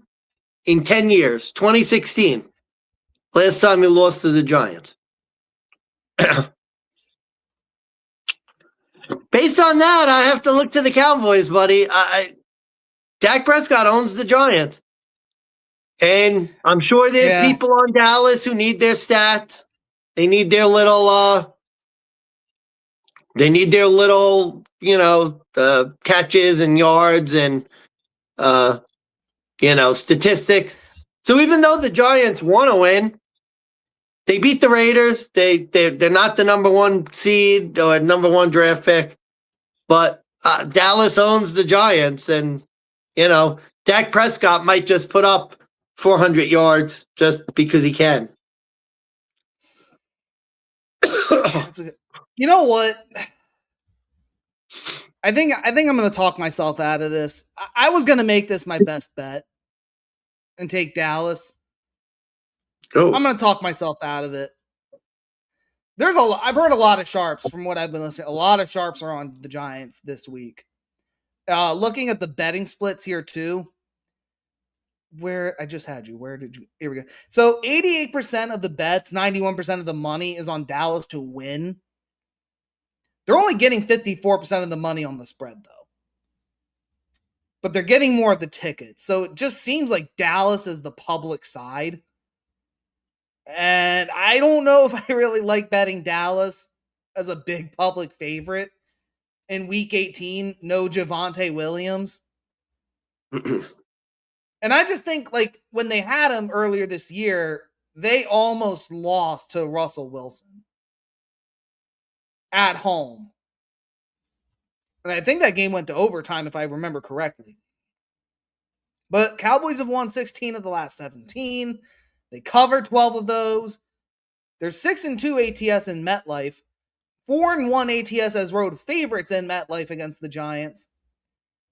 in 10 years. 2016. Last time he lost to the Giants. Based on that, I have to look to the Cowboys, buddy. Dak Prescott owns the Giants. And I'm sure there's people on Dallas who need their stats. They need their little catches and yards and statistics. So even though the Giants want to win, they beat the Raiders. They're not the number one seed or number one draft pick, but Dallas owns the Giants, and Dak Prescott might just put up 400 yards just because he can. You know what? I think I'm going to talk myself out of this. I was going to make this my best bet and take Dallas. Oh. I'm going to talk myself out of it. I've heard a lot of sharps from what I've been listening. A lot of sharps are on the Giants this week. Looking at the betting splits here too. Where I just had you. Where did you? Here we go. So 88% of the bets, 91% of the money is on Dallas to win. They're only getting 54% of the money on the spread, though. But they're getting more of the tickets. So it just seems like Dallas is the public side. And I don't know if I really like betting Dallas as a big public favorite in Week 18. No Javonte Williams. And I just think, like, when they had him earlier this year, they almost lost to Russell Wilson at home. And I think that game went to overtime, if I remember correctly. But Cowboys have won 16 of the last 17. They covered 12 of those. They're 6-2 ATS in MetLife. 4-1 ATS as road favorites in MetLife against the Giants.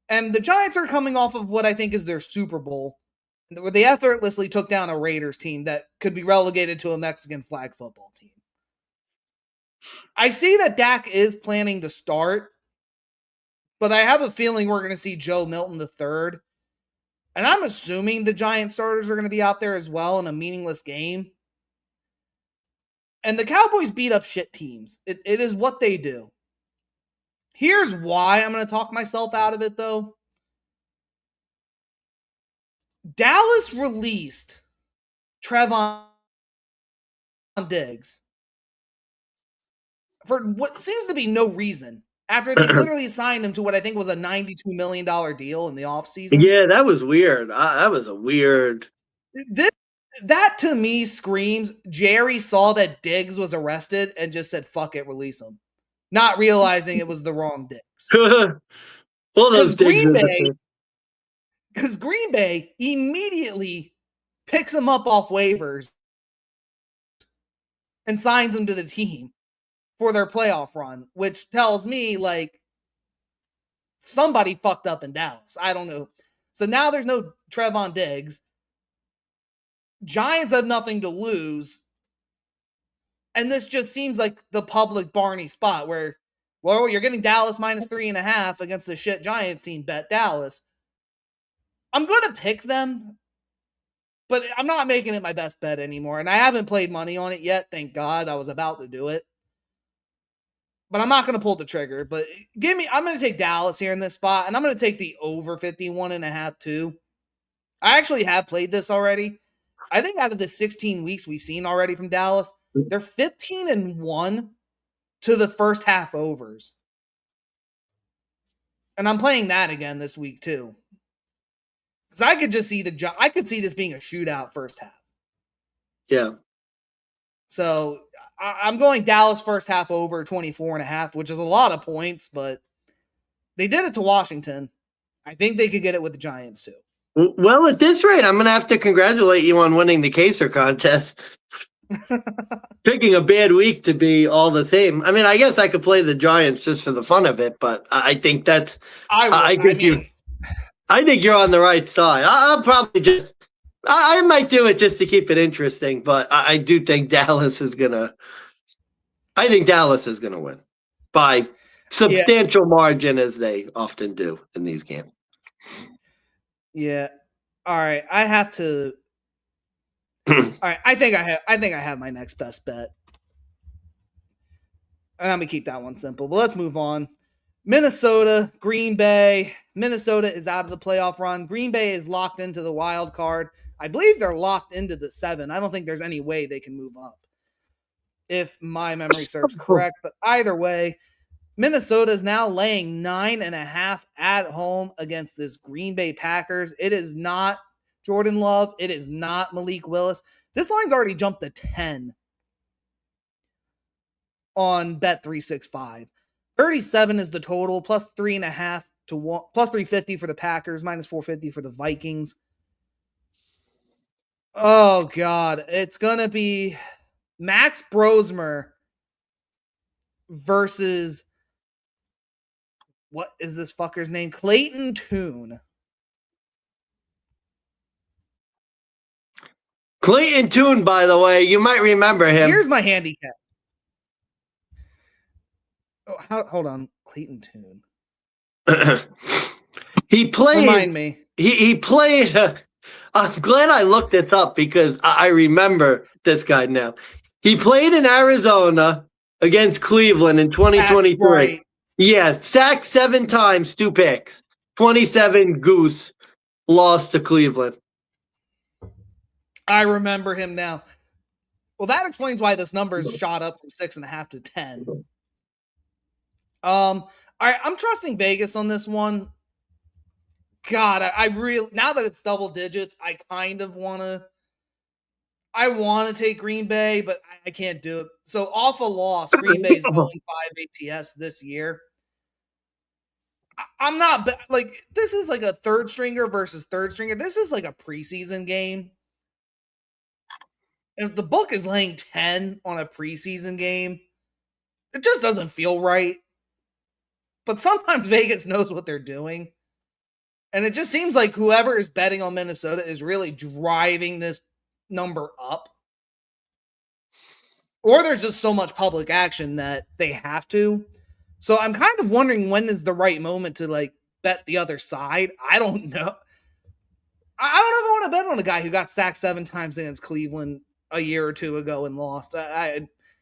And the Giants are coming off of what I think is their Super Bowl, where they effortlessly took down a Raiders team that could be relegated to a Mexican flag football team. I see that Dak is planning to start, but I have a feeling we're going to see Joe Milton III. And I'm assuming the Giant starters are going to be out there as well in a meaningless game. And the Cowboys beat up shit teams. It is what they do. Here's why I'm going to talk myself out of it, though. Dallas released Trevon Diggs for what seems to be no reason after they literally signed him to what I think was a $92 million deal in the offseason. Yeah, that was weird. That was a weird. That to me screams Jerry saw that Diggs was arrested and just said, fuck it, release him. Not realizing it was the wrong Diggs. Well, those Green Bay immediately picks him up off waivers and signs him to the team for their playoff run, which tells me, like, somebody fucked up in Dallas. I don't know. So now there's no Trevon Diggs. Giants have nothing to lose. And this just seems like the public Barney spot where, well, you're getting Dallas -3.5 against the shit Giants team. Bet Dallas. I'm going to pick them, but I'm not making it my best bet anymore. And I haven't played money on it yet. Thank God. I was about to do it. But I'm not going to pull the trigger. But I'm going to take Dallas here in this spot. And I'm going to take the over 51.5 too. I actually have played this already. I think out of the 16 weeks we've seen already from Dallas, they're 15-1 to the first half overs. And I'm playing that again this week too. Because I could just see I could see this being a shootout first half. Yeah. So I'm going Dallas first half over 24.5, which is a lot of points, but they did it to Washington. I think they could get it with the Giants too. Well, at this rate, I'm going to have to congratulate you on winning the Caser contest. Picking a bad week to be all the same. I mean, I guess I could play the Giants just for the fun of it, but I think that's. I think you're on the right side. I'll probably just. I might do it just to keep it interesting, but I do think Dallas is gonna. I think Dallas is gonna win by substantial margin, as they often do in these games. Yeah. All right. I have to. All right. I think I have my next best bet. And I'm gonna keep that one simple. But let's move on. Minnesota, Green Bay. Minnesota is out of the playoff run. Green Bay is locked into the wild card. I believe they're locked into the 7. I don't think there's any way they can move up, if my memory serves correct. But either way, Minnesota is now laying 9.5 at home against this Green Bay Packers. It is not Jordan Love. It is not Malik Willis. This line's already jumped to 10 on Bet365. 37 is the total, plus 3.5 to 1, plus 350 for the Packers, minus 450 for the Vikings. Oh, God. It's going to be Max Brosmer versus, what is this fucker's name? Clayton Tune. Clayton Tune, by the way, you might remember him. Here's my handicap. Oh, hold on. Clayton Tune. He played. Remind me. He played. I'm glad I looked this up because I remember this guy now. He played in Arizona against Cleveland in 2023. Right. Yeah, sacked 7 times, 2 picks, 27 goose, lost to Cleveland. I remember him now. Well, that explains why this number is shot up from 6.5 to 10. All right, I'm trusting Vegas on this one. God, I really, now that it's double digits, I kind of I want to take Green Bay, but I can't do it. So off a loss, Green Bay's 0-5 ATS this year. I'm not like, this is like a third stringer versus third stringer. This is like a preseason game. If the book is laying 10 on a preseason game, it just doesn't feel right. But sometimes Vegas knows what they're doing. And it just seems like whoever is betting on Minnesota is really driving this number up. Or there's just so much public action that they have to. So I'm kind of wondering when is the right moment to like bet the other side. I don't know. I don't know if I want to bet on a guy who got sacked 7 times against Cleveland a year or two ago and lost.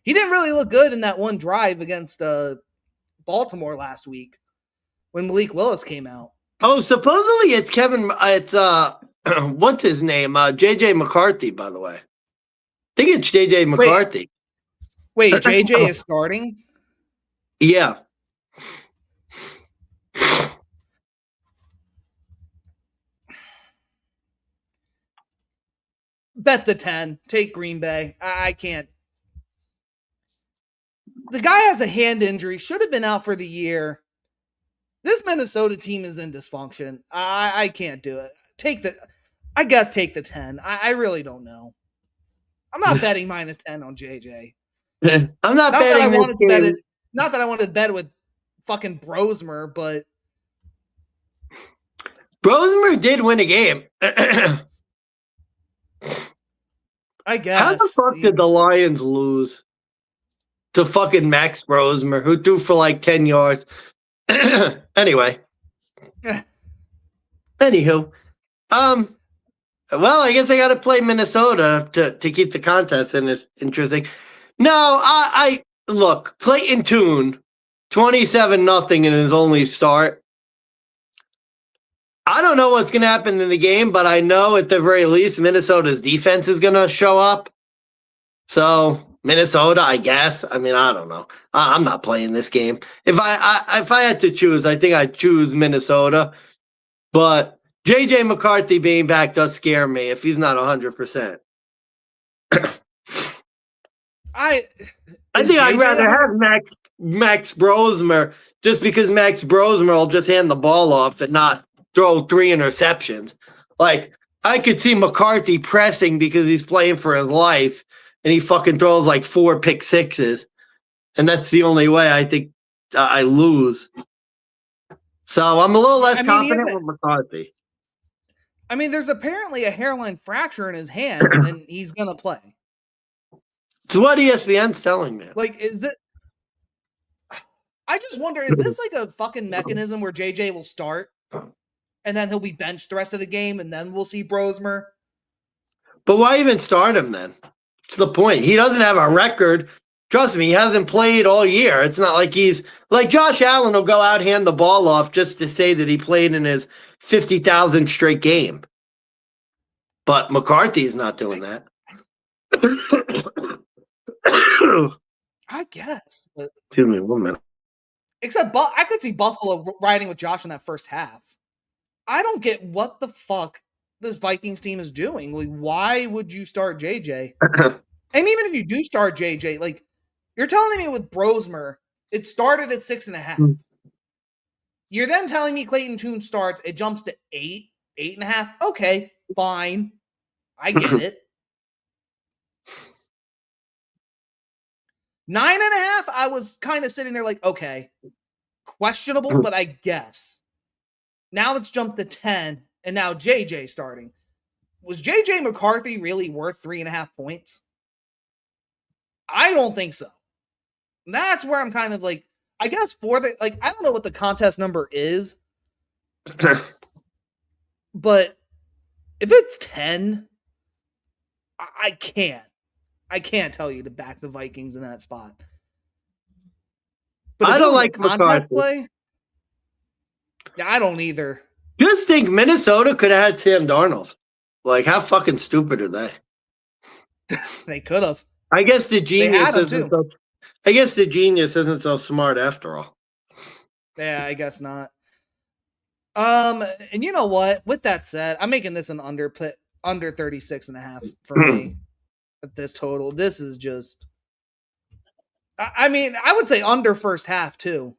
He didn't really look good in that one drive against Baltimore last week when Malik Willis came out. Oh, supposedly it's what's his name? JJ McCarthy, by the way. I think it's JJ McCarthy. Wait, JJ is starting? Yeah. Bet the 10. Take Green Bay. I can't. The guy has a hand injury. Should have been out for the year. This Minnesota team is in dysfunction. I can't do it. Take the 10. I really don't know. I'm not betting minus 10 on JJ. I'm not betting this game. Not that I wanted to bet with fucking Brosmer, but Brosmer did win a game. I guess. How the fuck did the Lions lose to fucking Max Brosmer, who threw for like 10 yards? Anyway. Anywho. Well, I guess I got to play Minnesota to keep the contest in. It's interesting. No, I look, Clayton Tune, 27-0 in his only start. I don't know what's going to happen in the game, but I know at the very least Minnesota's defense is going to show up. So Minnesota, I guess. I mean, I don't know. I'm not playing this game. If I had to choose, I think I'd choose Minnesota. But JJ McCarthy being back does scare me if he's not 100%. I think I'd rather have Max Brosmer, just because Max Brosmer will just hand the ball off and not throw 3 interceptions. Like, I could see McCarthy pressing because he's playing for his life, and he fucking throws like 4 pick sixes. And that's the only way I think I lose. So I'm a little less confident with McCarthy. I mean, there's apparently a hairline fracture in his hand, and he's going to play. It's what ESPN's telling me. Like, is it? I just wonder, is this like a fucking mechanism where JJ will start, and then he'll be benched the rest of the game, and then we'll see Brosmer? But why even start him then? It's the point. He doesn't have a record. Trust me, he hasn't played all year. It's not like he's like Josh Allen will go out, hand the ball off just to say that he played in his 50,000 straight game. But McCarthy's not doing that. I guess. But, excuse me, 1 minute. Except I could see Buffalo riding with Josh in that first half. I don't get what the fuck this Vikings team is doing. Like, why would you start JJ? And even if you do start JJ, like, you're telling me with Brosmer, it started at 6.5. You're then telling me Clayton Tune starts, it jumps to 8, 8.5. Okay, fine. I get it. 9.5, I was kind of sitting there like, okay, questionable, but I guess. Now it's jumped to 10, and now JJ starting. Was JJ McCarthy really worth 3.5 points? I don't think so. That's where I'm kind of like, I guess I don't know what the contest number is, but if it's 10, I can't tell you to back the Vikings in that spot. But I don't like contest play. Yeah, I don't either. Just think Minnesota could have had Sam Darnold. Like, how fucking stupid are they? They could have. I guess the genius isn't so smart after all. Yeah, I guess not. And you know what? With that said, I'm making this an under 36.5 for me at this total. This is just, I mean, I would say under first half too.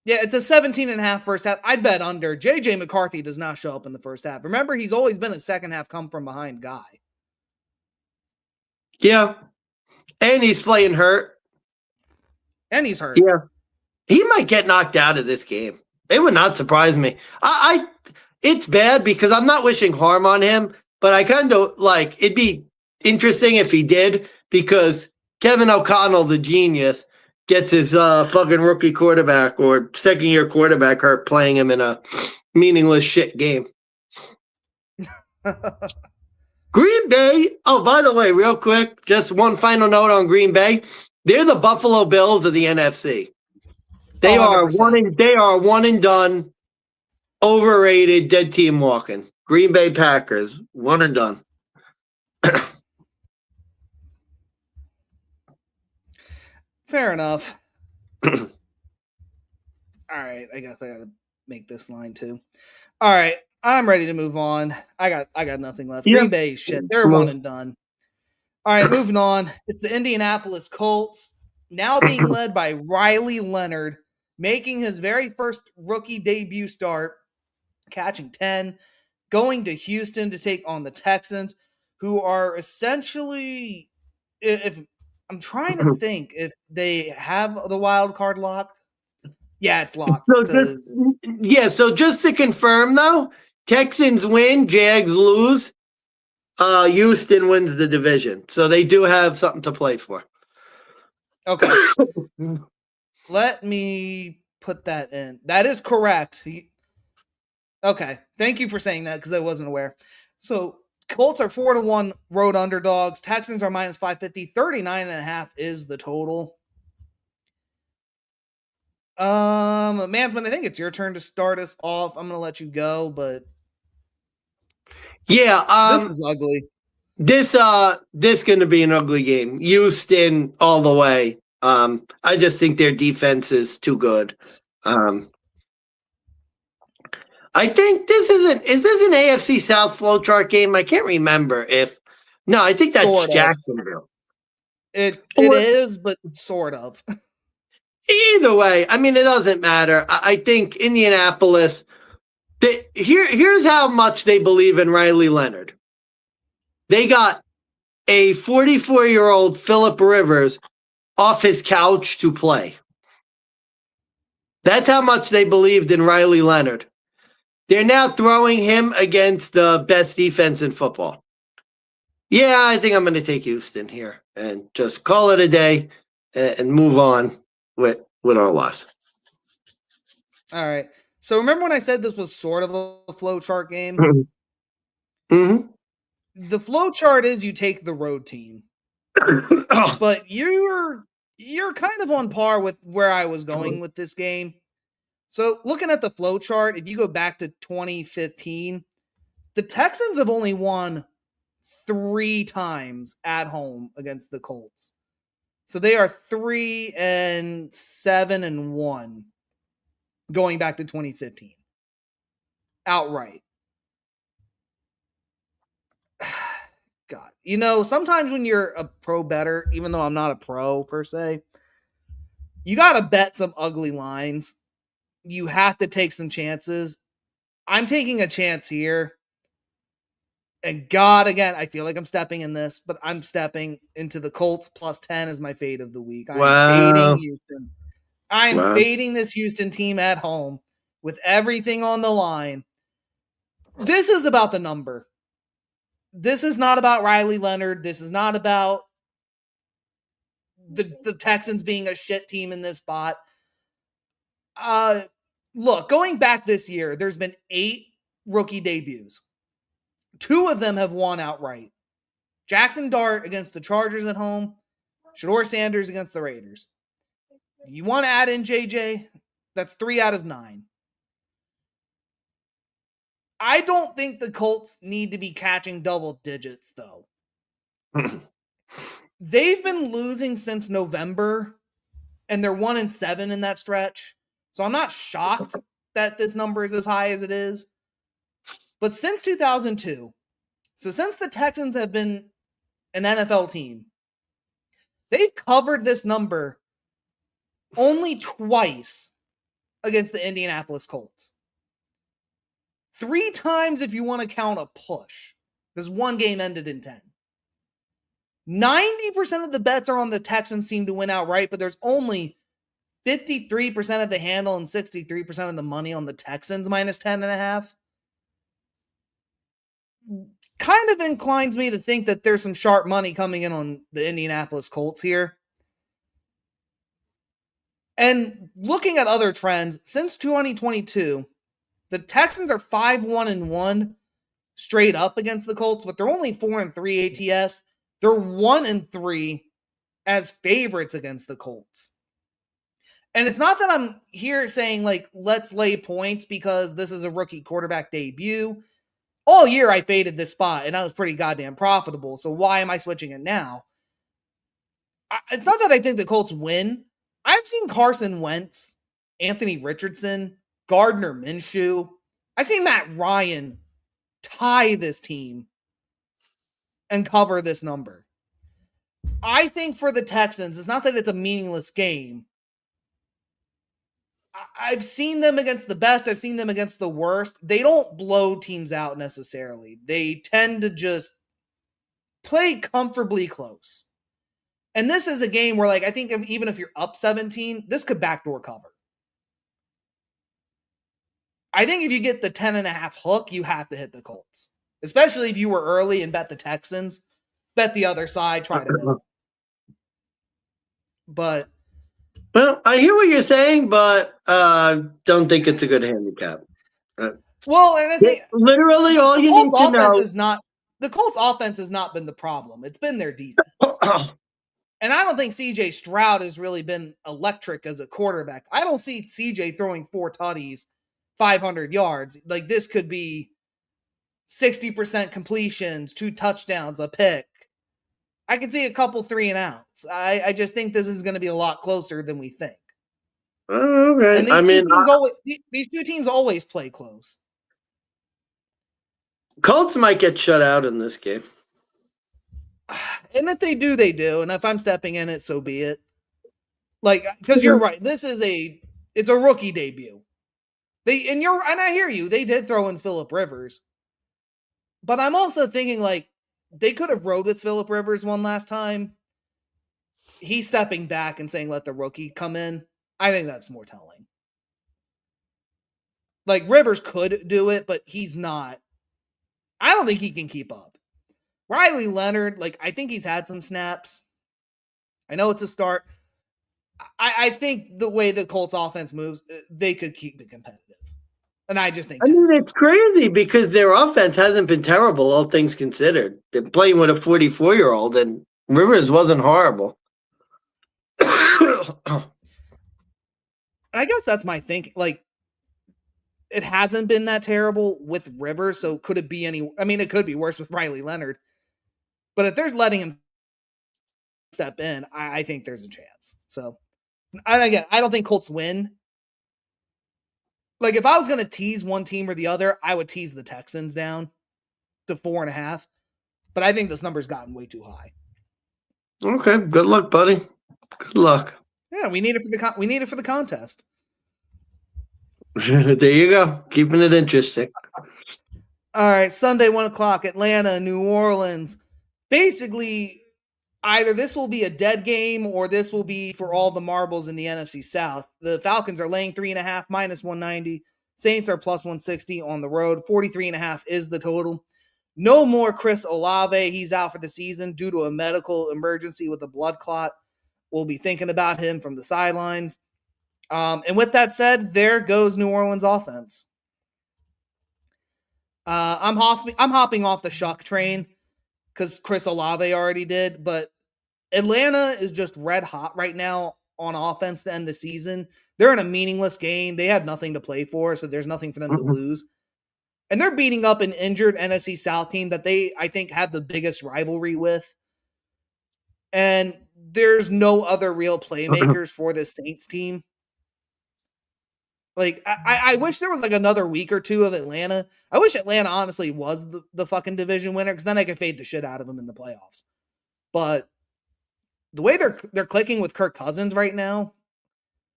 Yeah, it's a 17.5 first half. I'd bet under. JJ McCarthy does not show up in the first half. Remember, he's always been a second half come from behind guy. Yeah. And he's playing hurt. And he's hurt. Yeah. He might get knocked out of this game. It would not surprise me. It's bad because I'm not wishing harm on him, but I kind of like it'd be interesting if he did because Kevin O'Connell, the genius, gets his fucking rookie quarterback or second year quarterback hurt playing him in a meaningless shit game. Green Bay. Oh, by the way, real quick, just one final note on Green Bay. They're the Buffalo Bills of the NFC. They 100%. are one and done. Overrated, dead team walking. Green Bay Packers, one and done. Fair enough. All right, I guess I gotta make this line too. All right, I'm ready to move on. I got nothing left. Yeah. Green Bay shit. They're one and done. All right, moving on. It's the Indianapolis Colts, now being led by Riley Leonard, making his very first rookie debut start, catching 10, going to Houston to take on the Texans, who are essentially, if I'm trying to think if they have the wild card locked. Yeah, it's locked. So just to confirm though, Texans win, Jags lose. Houston wins the division. So they do have something to play for. Okay. Let me put that in. That is correct. Okay. Thank you for saying that because I wasn't aware. So Colts are 4-1 road underdogs. Texans are minus 550. 39.5 is the total. Mansman, I think it's your turn to start us off. I'm gonna let you go, but yeah, this is ugly. This gonna be an ugly game. Houston all the way. I just think their defense is too good. I think is this an AFC South flowchart game? I can't remember if no, I think that's Sort of. Jacksonville. It is, but sort of. Either way, I mean, it doesn't matter. I think Indianapolis. Here's how much they believe in Riley Leonard. They got a 44-year-old Phillip Rivers off his couch to play. That's how much they believed in Riley Leonard. They're now throwing him against the best defense in football. Yeah, I think I'm going to take Houston here and just call it a day and move on with our loss. All right. So remember when I said this was sort of a flowchart game? Mm-hmm. The flowchart is you take the road team. But you're kind of on par with where I was going with this game. So looking at the flowchart, if you go back to 2015, the Texans have only won 3 times at home against the Colts. So they are 3-7-1 going back to 2015. Outright. God. You know, sometimes when you're a pro bettor, even though I'm not a pro per se, you got to bet some ugly lines. You have to take some chances. I'm taking a chance here. And God, again, I feel like I'm stepping in this, but I'm stepping into the Colts plus 10 as my fade of the week. I'm fading Houston. I'm fading this Houston team at home with everything on the line. This is about the number. This is not about Riley Leonard. This is not about the Texans being a shit team in this spot. Look, going back this year, there's been 8 rookie debuts. 2 of them have won outright. Jackson Dart against the Chargers at home. Shador Sanders against the Raiders. You want to add in JJ? That's 3 out of 9. I don't think the Colts need to be catching double digits, though. They've been losing since November, and they're 1-7 in that stretch. So I'm not shocked that this number is as high as it is. But since 2002, so since the Texans have been an NFL team, they've covered this number only twice against the Indianapolis Colts. 3 times if you want to count a push, because one game ended in 10. 90% of the bets are on the Texans team to win outright, but there's only 53% of the handle and 63% of the money on the Texans minus 10.5. Kind of inclines me to think that there's some sharp money coming in on the Indianapolis Colts here. And looking at other trends, since 2022, the Texans are 5-1-1 straight up against the Colts, but they're only 4-3 ATS. They're 1-3 as favorites against the Colts. And it's not that I'm here saying, like, let's lay points because this is a rookie quarterback debut. All year I faded this spot, and I was pretty goddamn profitable, so why am I switching it now? It's not that I think the Colts win. I've seen Carson Wentz, Anthony Richardson, Gardner Minshew. I've seen Matt Ryan tie this team and cover this number. I think for the Texans, it's not that it's a meaningless game. I've seen them against the best. I've seen them against the worst. They don't blow teams out necessarily. They tend to just play comfortably close. And this is a game where, like, I think even if you're up 17, this could backdoor cover. I think if you get the 10.5 hook, you have to hit the Colts. Especially if you were early and bet the Texans. Bet the other side, try to middle. But well, I hear what you're saying, but don't think it's a good handicap. Well, and I think literally all you need to know is not the Colts' offense has not been the problem. It's been their defense. And I don't think CJ Stroud has really been electric as a quarterback. I don't see CJ throwing 4 tutties, 500 yards. Like, this could be 60% completions, 2 touchdowns, a pick. I can see a couple 3 and outs. I just think this is going to be a lot closer than we think. Okay. And these two teams always play close. Colts might get shut out in this game. And if they do, they do. And if I'm stepping in it, so be it. Like, because you're right. It's a rookie debut. And I hear you. They did throw in Phillip Rivers. But I'm also thinking, like, they could have rode with Phillip Rivers one last time. He's stepping back and saying, let the rookie come in. I think that's more telling. Like, Rivers could do it, but he's not. I don't think he can keep up. Riley Leonard, like, I think he's had some snaps. I know it's a start. I think the way the Colts offense moves, they could keep it competitive. And I just think... it's crazy because their offense hasn't been terrible, all things considered. They're playing with a 44-year-old, and Rivers wasn't horrible. I guess that's my thinking. Like, it hasn't been that terrible with Rivers, so could it be any... I mean, it could be worse with Riley Leonard. But if there's letting him step in, I think there's a chance. So, and again, I don't think Colts win. Like, if I was going to tease one team or the other, I would tease the Texans down to 4.5. But I think this number's gotten way too high. Okay, good luck, buddy. Good luck. Yeah, we need it for the contest. There you go, keeping it interesting. All right, Sunday 1:00, Atlanta, New Orleans. Basically, either this will be a dead game or this will be for all the marbles in the NFC South. The Falcons are laying 3.5, minus 190. Saints are plus 160 on the road. 43.5 is the total. No more Chris Olave. He's out for the season due to a medical emergency with a blood clot. We'll be thinking about him from the sidelines. And with that said, there goes New Orleans offense. I'm hopping off the Shuck train because Chris Olave already did, but Atlanta is just red hot right now on offense to end the season. They're in a meaningless game. They have nothing to play for, so there's nothing for them to lose. And they're beating up an injured NFC South team that they, I think, have the biggest rivalry with. And there's no other real playmakers for this Saints team. Like, I wish there was like another week or two of Atlanta. I wish Atlanta honestly was the fucking division winner, because then I could fade the shit out of them in the playoffs. But the way they're clicking with Kirk Cousins right now,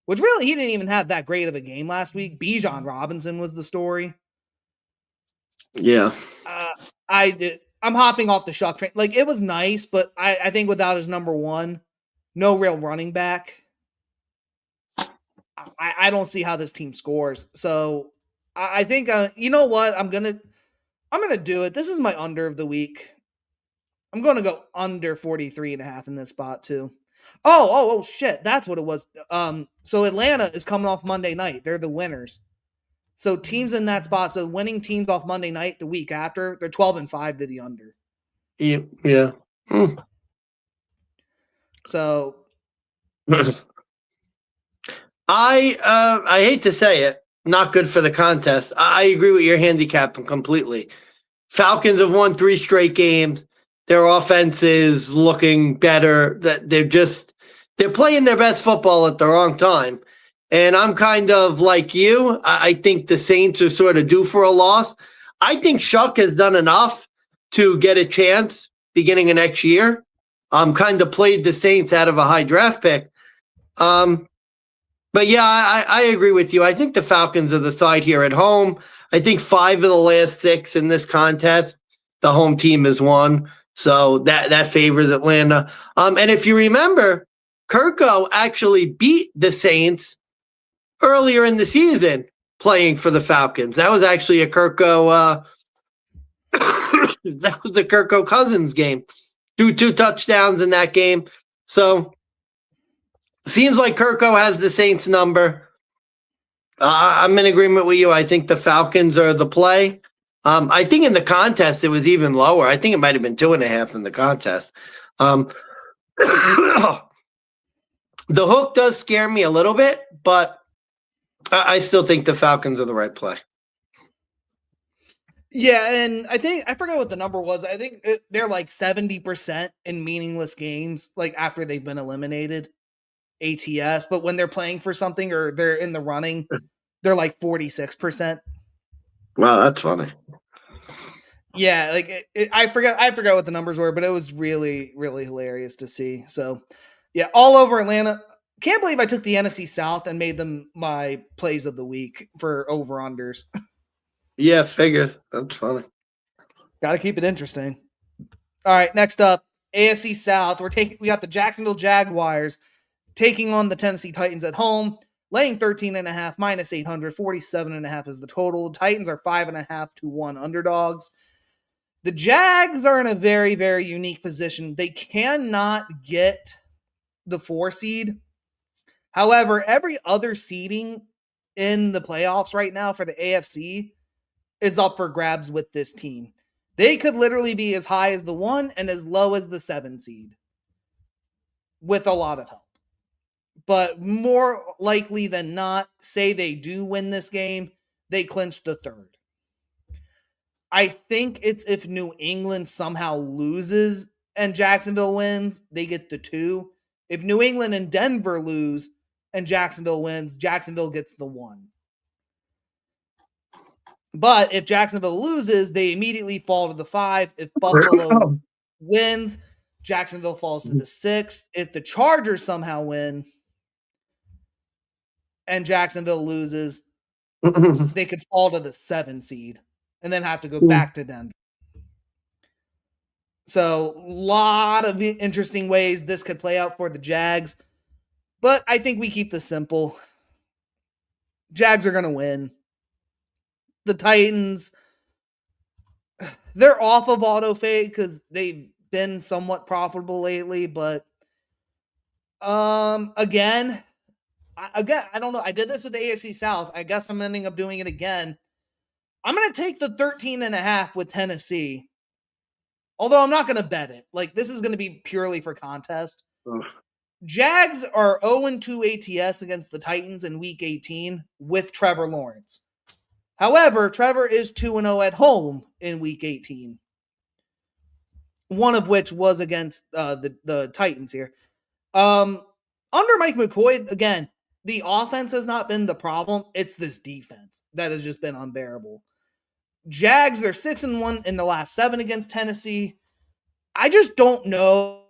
which really he didn't even have that great of a game last week. Bijan Robinson was the story. Yeah. I'm hopping off the Shuck train. Like, it was nice, but I think without his number one, no real running back, I don't see how this team scores. So I think you know what? I'm gonna do it. This is my under of the week. I'm gonna go under 43.5 in this spot too. Oh shit. That's what it was. So Atlanta is coming off Monday night. They're the winners. So teams in that spot, so winning teams off Monday night the week after, they're 12-5 to the under. Yeah. So I hate to say it, not good for the contest. I agree with your handicap completely. Falcons have won 3 straight games. Their offense is looking better. That they're playing their best football at the wrong time. And I'm kind of like you. I think the Saints are sort of due for a loss. I think Shuck has done enough to get a chance beginning of next year. Kind of played the Saints out of a high draft pick. But yeah, I agree with you. I think the Falcons are the side here at home. I think 5 of the last 6 in this contest, the home team has won. So that favors Atlanta. And if you remember, Kirko actually beat the Saints earlier in the season playing for the Falcons. That was actually a Kirko that was the Kirko Cousins game. 2 touchdowns in that game. So seems like Kirko has the Saints number. I'm in agreement with you. I think the Falcons are the play. I think in the contest it was even lower. I think it might have been 2.5 in the contest. The hook does scare me a little bit, but I still think the Falcons are the right play. yeah, and I think I forgot what the number was. I think they're like 70% in meaningless games, like after they've been eliminated. ATS, but when they're playing for something or they're in the running, they're like 46%. Wow, that's funny. Yeah, like I forgot what the numbers were, but it was really, really hilarious to see. So, yeah, all over Atlanta. Can't believe I took the NFC South and made them my plays of the week for over unders. Yeah, figure. That's funny. Got to keep it interesting. All right, next up, AFC South. We got the Jacksonville Jaguars taking on the Tennessee Titans at home, laying 13.5 minus 800, 47.5 is the total. The Titans are 5.5 to 1 underdogs. The Jags are in a very, very unique position. They cannot get the 4 seed. However, every other seeding in the playoffs right now for the AFC is up for grabs with this team. They could literally be as high as the 1 and as low as the 7 seed with a lot of help. But more likely than not, say they do win this game, they clinch the 3rd. I think it's if New England somehow loses and Jacksonville wins, they get the 2. If New England and Denver lose and Jacksonville wins, Jacksonville gets the 1. But if Jacksonville loses, they immediately fall to the 5. If Buffalo wins, Jacksonville falls to the 6. If the Chargers somehow win and Jacksonville loses, they could fall to the 7 seed and then have to go back to Denver. So, a lot of interesting ways this could play out for the Jags. But I think we keep this simple. Jags are going to win. The Titans, they're off of auto fade because they've been somewhat profitable lately. But again, I don't know. I did this with the AFC South. I guess I'm ending up doing it again. I'm going to take the 13.5 with Tennessee. Although I'm not going to bet it. Like, this is going to be purely for contest. Jags are 0-2 ATS against the Titans in Week 18 with Trevor Lawrence. However, Trevor is 2-0 at home in Week 18. One of which was against the Titans here. Under Mike McCoy, again, the offense has not been the problem. It's this defense that has just been unbearable. Jags, they're 6-1 in the last 7 against Tennessee. I just don't know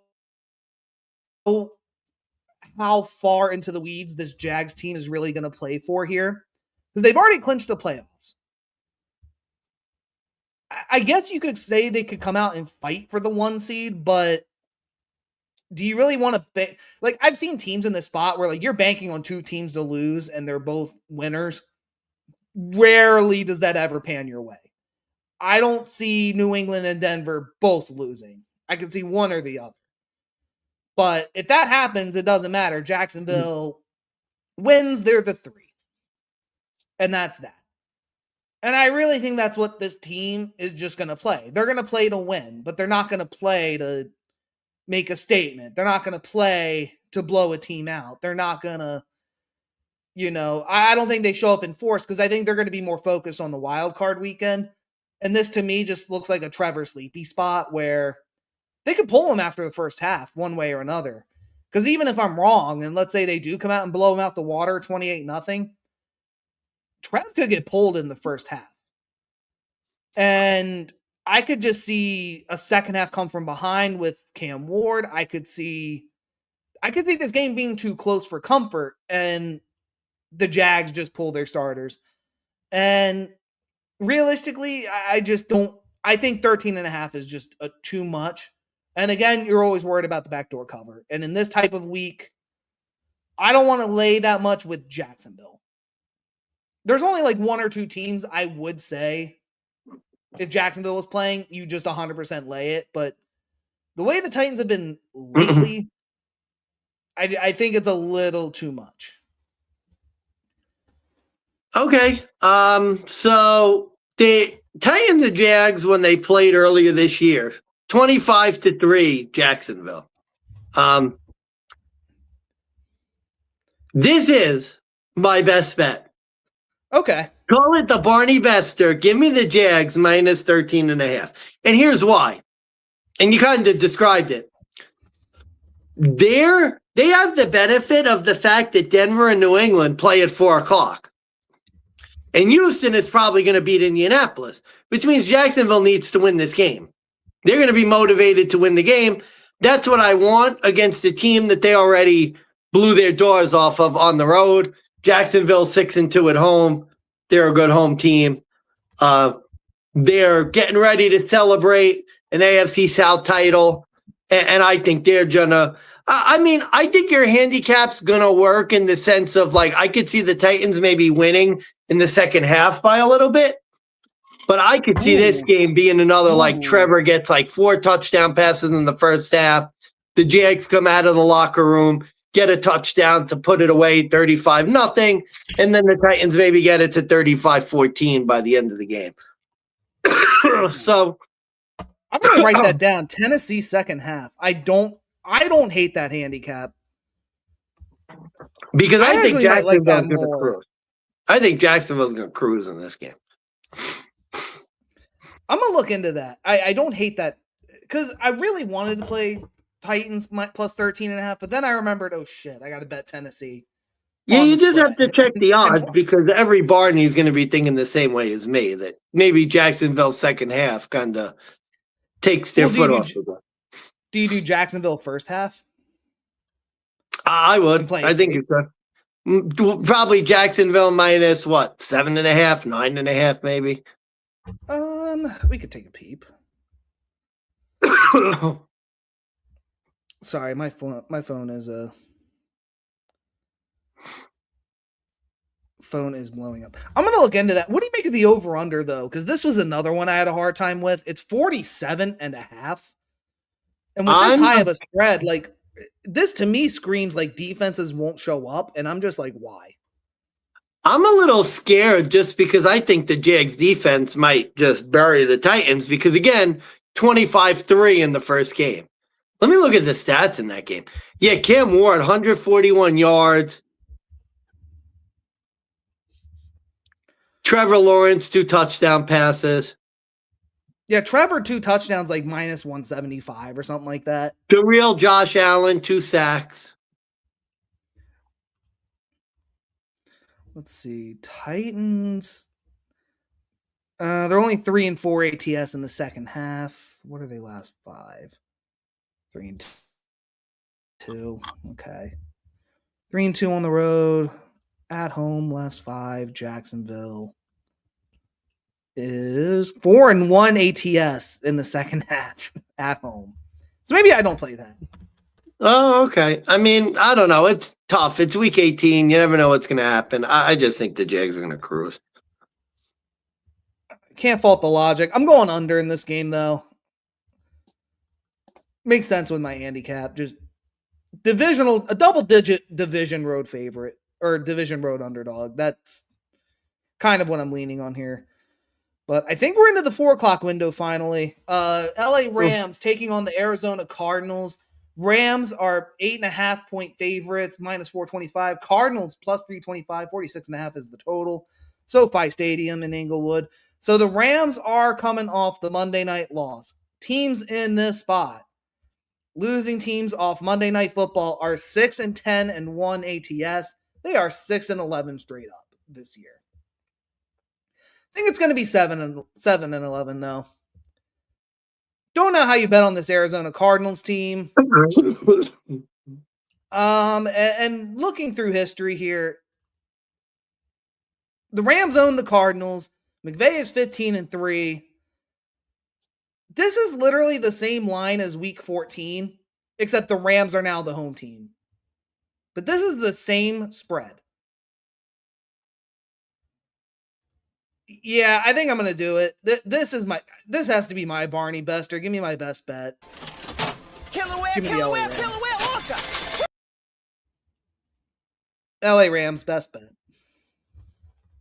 how far into the weeds this Jags team is really going to play for here, because they've already clinched the playoffs. I guess you could say they could come out and fight for the 1 seed, but do you really want to like, I've seen teams in this spot where like you're banking on 2 teams to lose and they're both winners. Rarely does that ever pan your way. I don't see New England and Denver both losing. I can see one or the other. But if that happens, it doesn't matter. Jacksonville wins, they're the 3. And that's that. And I really think that's what this team is just going to play. They're going to play to win, but they're not going to play to make a statement. They're not going to play to blow a team out. They're not going to, I don't think they show up in force, because I think they're going to be more focused on the wild card weekend. And this to me just looks like a Trevor Sleepy spot where they could pull him after the first half one way or another. Because even if I'm wrong, and let's say they do come out and blow him out the water 28-0, Trev could get pulled in the first half. And I could just see a second half come from behind with Cam Ward. I could see this game being too close for comfort, and the Jags just pull their starters. And realistically, I just don't. I think 13.5 is just too much. And again, you're always worried about the backdoor cover. And in this type of week, I don't want to lay that much with Jacksonville. There's only like 1 or 2 teams I would say, if Jacksonville was playing, you just 100% lay it. But the way the Titans have been lately, I think it's a little too much. Okay. So the Titans and Jags, when they played earlier this year, 25-3 Jacksonville. This is my best bet. Okay. Call it the Barney Bester. Give me the Jags minus 13.5. And here's why. And you kind of described it. They have the benefit of the fact that Denver and New England play at 4:00. And Houston is probably going to beat Indianapolis, which means Jacksonville needs to win this game. They're going to be motivated to win the game. That's what I want against a team that they already blew their doors off of on the road. Jacksonville 6-2 at home. They're a good home team. They're getting ready to celebrate an AFC South title. And I think they're going to, I think your handicap's going to work in the sense of like, I could see the Titans maybe winning in the second half by a little bit. But I could see this game being another, like Trevor gets like 4 touchdown passes in the first half. The Jags come out of the locker room, get a touchdown to put it away 35-0. And then the Titans maybe get it to 35-14 by the end of the game. So I'm going to write that down. Tennessee second half. I don't hate that handicap. Because I think Jacksonville's going to cruise. I think Jacksonville's going to cruise in this game. I'm going to look into that. I don't hate that, because I really wanted to play Titans plus 13.5, but then I remembered, oh shit, I got to bet Tennessee. Yeah, you just have to check the odds, because every Barney's going to be thinking the same way as me, that maybe Jacksonville's second half kind of takes their foot off the gas. Do you do Jacksonville first half? I would. I think you could. Probably Jacksonville minus what? 7.5, 9.5, maybe. We could take a peep. Sorry, my phone is blowing up. I'm gonna look into that. What do you make of the over under though? Because this was another one I had a hard time with. It's 47.5, and with this high of a spread, like this to me screams like defenses won't show up, and I'm just like, why? I'm a little scared just because I think the Jags defense might just bury the Titans because, again, 25-3 in the first game. Let me look at the stats in that game. Yeah, Cam Ward, 141 yards. Trevor Lawrence, 2 touchdown passes. Yeah, Trevor, 2 touchdowns, like minus 175 or something like that. The real Josh Allen, 2 sacks. Let's see. Titans. They're only 3-4 ATS in the second half. What are they last 5? 3-2. Okay. 3-2 on the road. At home, last 5. Jacksonville is 4-1 ATS in the second half at home. So maybe I don't play that. Oh, okay. I mean, I don't know. It's tough. It's week 18. You never know what's going to happen. I just think the Jags are going to cruise. Can't fault the logic. I'm going under in this game, though. Makes sense with my handicap. Just a double-digit division road favorite or division road underdog. That's kind of what I'm leaning on here. But I think we're into the 4:00 window finally. LA Rams taking on the Arizona Cardinals. Rams are 8.5 point favorites, minus 425. Cardinals plus 325, 46.5 is the total. SoFi Stadium in Inglewood. So the Rams are coming off the Monday night loss. Teams in this spot, losing teams off Monday Night Football, are 6-10 and 1 ATS. They are 6-11 straight up this year. I think it's going to be 7-11 though. Don't know how you bet on this Arizona Cardinals team. And looking through history here, the Rams own the Cardinals. McVay is 15-3. This is literally the same line as week 14, except the Rams are now the home team. But this is the same spread. Yeah, I think I'm going to do it. This has to be my Barney Bester. Give me my best bet. Killer whale, orca! LA Rams, best bet.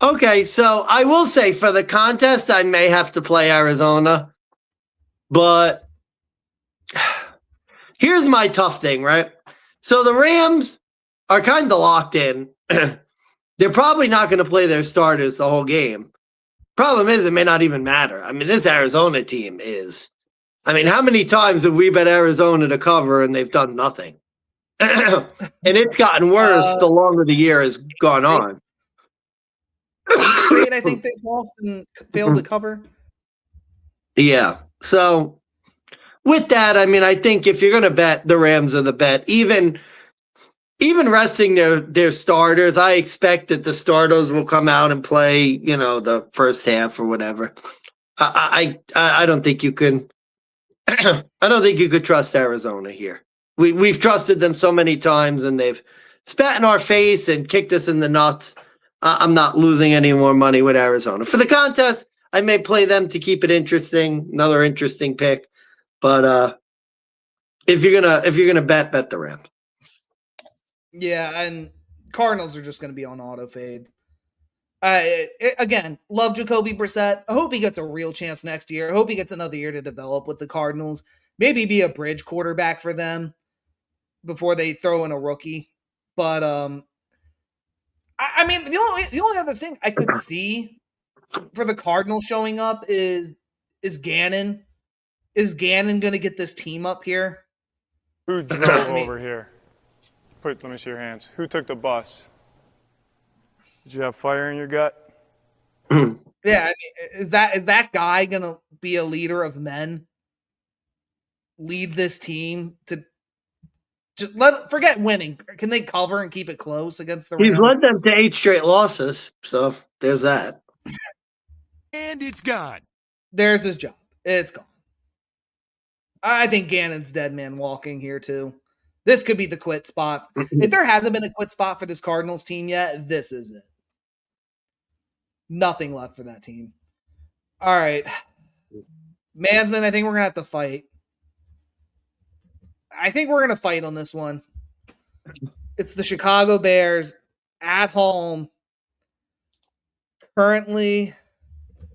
Okay, so I will say for the contest, I may have to play Arizona. But here's my tough thing, right? So the Rams are kind of locked in. They're probably not going to play their starters the whole game. Problem is, it may not even matter. I mean, this Arizona team is. I mean, how many times have we bet Arizona to cover and they've done nothing? And it's gotten worse the longer the year has gone on. I think they've lost and failed to cover. Yeah. So with that, I mean, I think if you're going to bet, the Rams are the bet. Even resting their starters, I expect that the starters will come out and play, the first half or whatever. I don't think you can. I don't think you could trust Arizona here. We've trusted them so many times, and they've spat in our face and kicked us in the nuts. I'm not losing any more money with Arizona for the contest. I may play them to keep it interesting. Another interesting pick, but if you're gonna bet the Rams. Yeah, and Cardinals are just going to be on auto fade. Again, love Jacoby Brissett. I hope he gets a real chance next year. I hope he gets another year to develop with the Cardinals. Maybe be a bridge quarterback for them before they throw in a rookie. But I mean, the only other thing I could see for the Cardinals showing up is Gannon. Is Gannon going to get this team up here? Who drove over here? Let me see your hands. Who took the bus? Did you have fire in your gut? Yeah, I mean, is that guy going to be a leader of men? Lead this team to just forget winning. Can they cover and keep it close against the Rams? He's led them to 8 straight losses, so there's that. And it's gone. There's his job. It's gone. I think Gannon's dead man walking here too. This could be the quit spot. If there hasn't been a quit spot for this Cardinals team yet, this is it. Nothing left for that team. All right. Mansman, I think we're going to have to fight. I think we're going to fight on this one. It's the Chicago Bears at home. Currently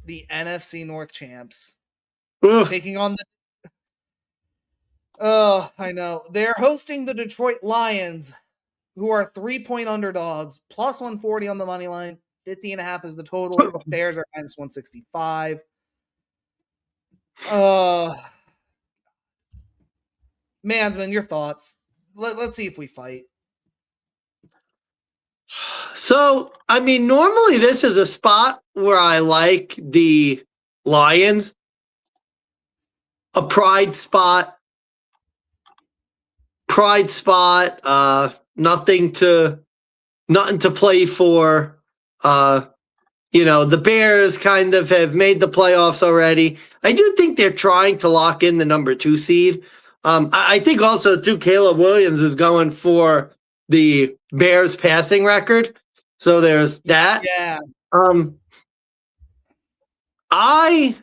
the NFC North champs. Taking on the Oh, I know. They're hosting the Detroit Lions, who are 3-point underdogs, plus 140 on the money line. 50.5 is the total. Bears are minus 165. Mansman, your thoughts? Let's see if we fight. So, I mean, normally this is a spot where I like the Lions, a pride spot, nothing to play for. The Bears kind of have made the playoffs already. I do think they're trying to lock in the number 2 seed. I think also too Caleb Williams is going for the Bears passing record. So there's that. Yeah. I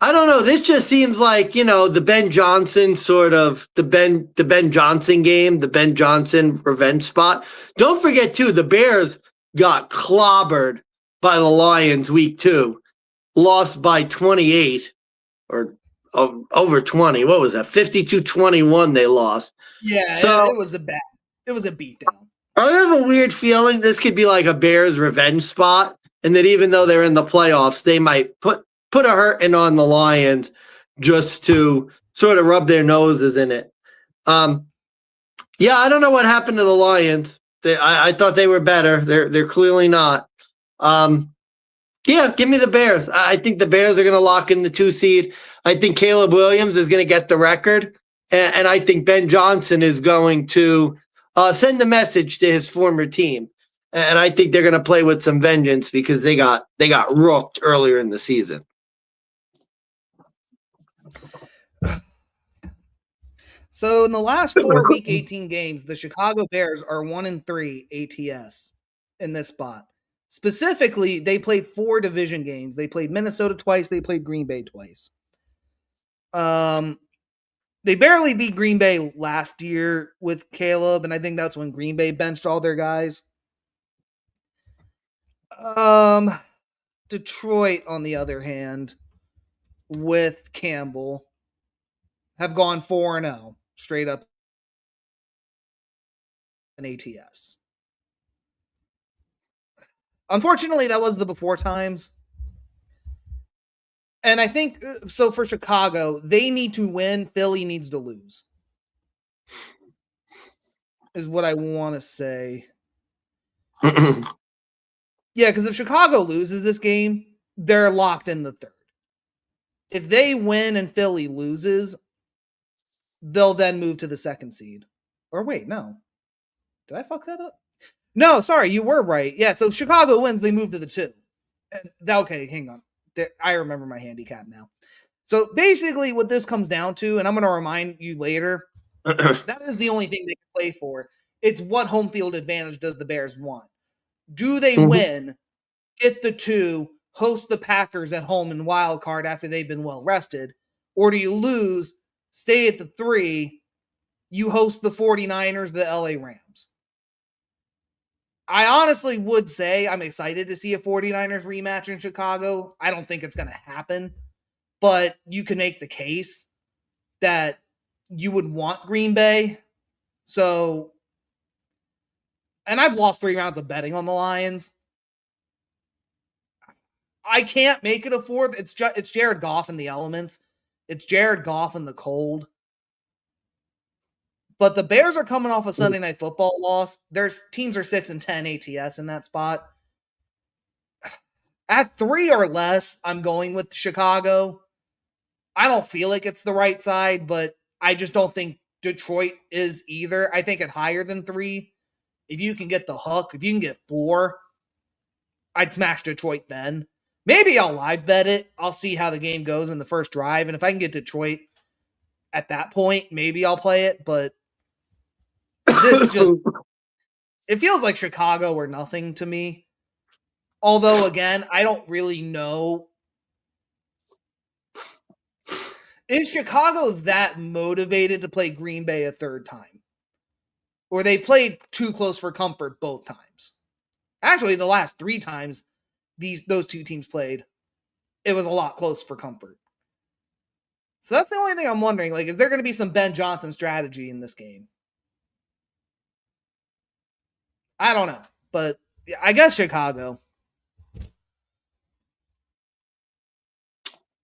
don't know. This just seems like, the Ben Johnson sort of the Ben Johnson game, the Ben Johnson revenge spot. Don't forget too, the Bears got clobbered by the Lions week 2, lost by 28 or over 20. What was that? 52-21 they lost. Yeah, so it was a beatdown. I have a weird feeling this could be like a Bears revenge spot, and that even though they're in the playoffs, they might put a hurting on the Lions just to sort of rub their noses in it. Yeah, I don't know what happened to the Lions. I thought they were better. They're clearly not. Yeah, give me the Bears. I think the Bears are going to lock in the 2 seed. I think Caleb Williams is going to get the record, and I think Ben Johnson is going to send a message to his former team. And I think they're going to play with some vengeance because they got rooked earlier in the season. So in the last 4 Week 18 games, the Chicago Bears are 1-3 ATS in this spot. Specifically, they played 4 division games. They played Minnesota twice. They played Green Bay twice. They barely beat Green Bay last year with Caleb, and I think that's when Green Bay benched all their guys. Detroit, on the other hand, with Campbell, have gone 4-0 straight up in ATS. Unfortunately, that was the before times. And I think, so for Chicago, they need to win. Philly needs to lose. Is what I want to say. Yeah, because if Chicago loses this game, they're locked in the 3rd. If they win and Philly loses, they'll then move to the 2nd seed. Or wait, no. Did I fuck that up? No, sorry, you were right. Yeah, so if Chicago wins, they move to the 2. Okay, hang on. I remember my handicap now. So basically what this comes down to, and I'm going to remind you later, that is the only thing they can play for. It's what home field advantage does the Bears want? Do they win, get the 2, host the Packers at home in wild card after they've been well rested? Or do you lose, stay at the 3, you host the 49ers, the LA Rams? I honestly would say I'm excited to see a 49ers rematch in Chicago. I don't think it's going to happen, but you can make the case that you would want Green Bay. So, and I've lost 3 rounds of betting on the Lions. I can't make it a 4th. It's Jared Goff in the elements. It's Jared Goff in the cold. But the Bears are coming off a Sunday Night Football loss. Their teams are 6-10 ATS in that spot. At 3 or less, I'm going with Chicago. I don't feel like it's the right side, but I just don't think Detroit is either. I think at higher than 3, if you can get the hook, if you can get 4, I'd smash Detroit then. Maybe I'll live bet it. I'll see how the game goes in the first drive. And if I can get Detroit at that point, maybe I'll play it. But this just, it feels like Chicago or nothing to me. Although, again, I don't really know. Is Chicago that motivated to play Green Bay a 3rd time? Or they played too close for comfort both times? Actually, the last 3 times those 2 teams played, it was a lot close for comfort. So that's the only thing I'm wondering. Like, is there going to be some Ben Johnson strategy in this game? I don't know. But I guess Chicago.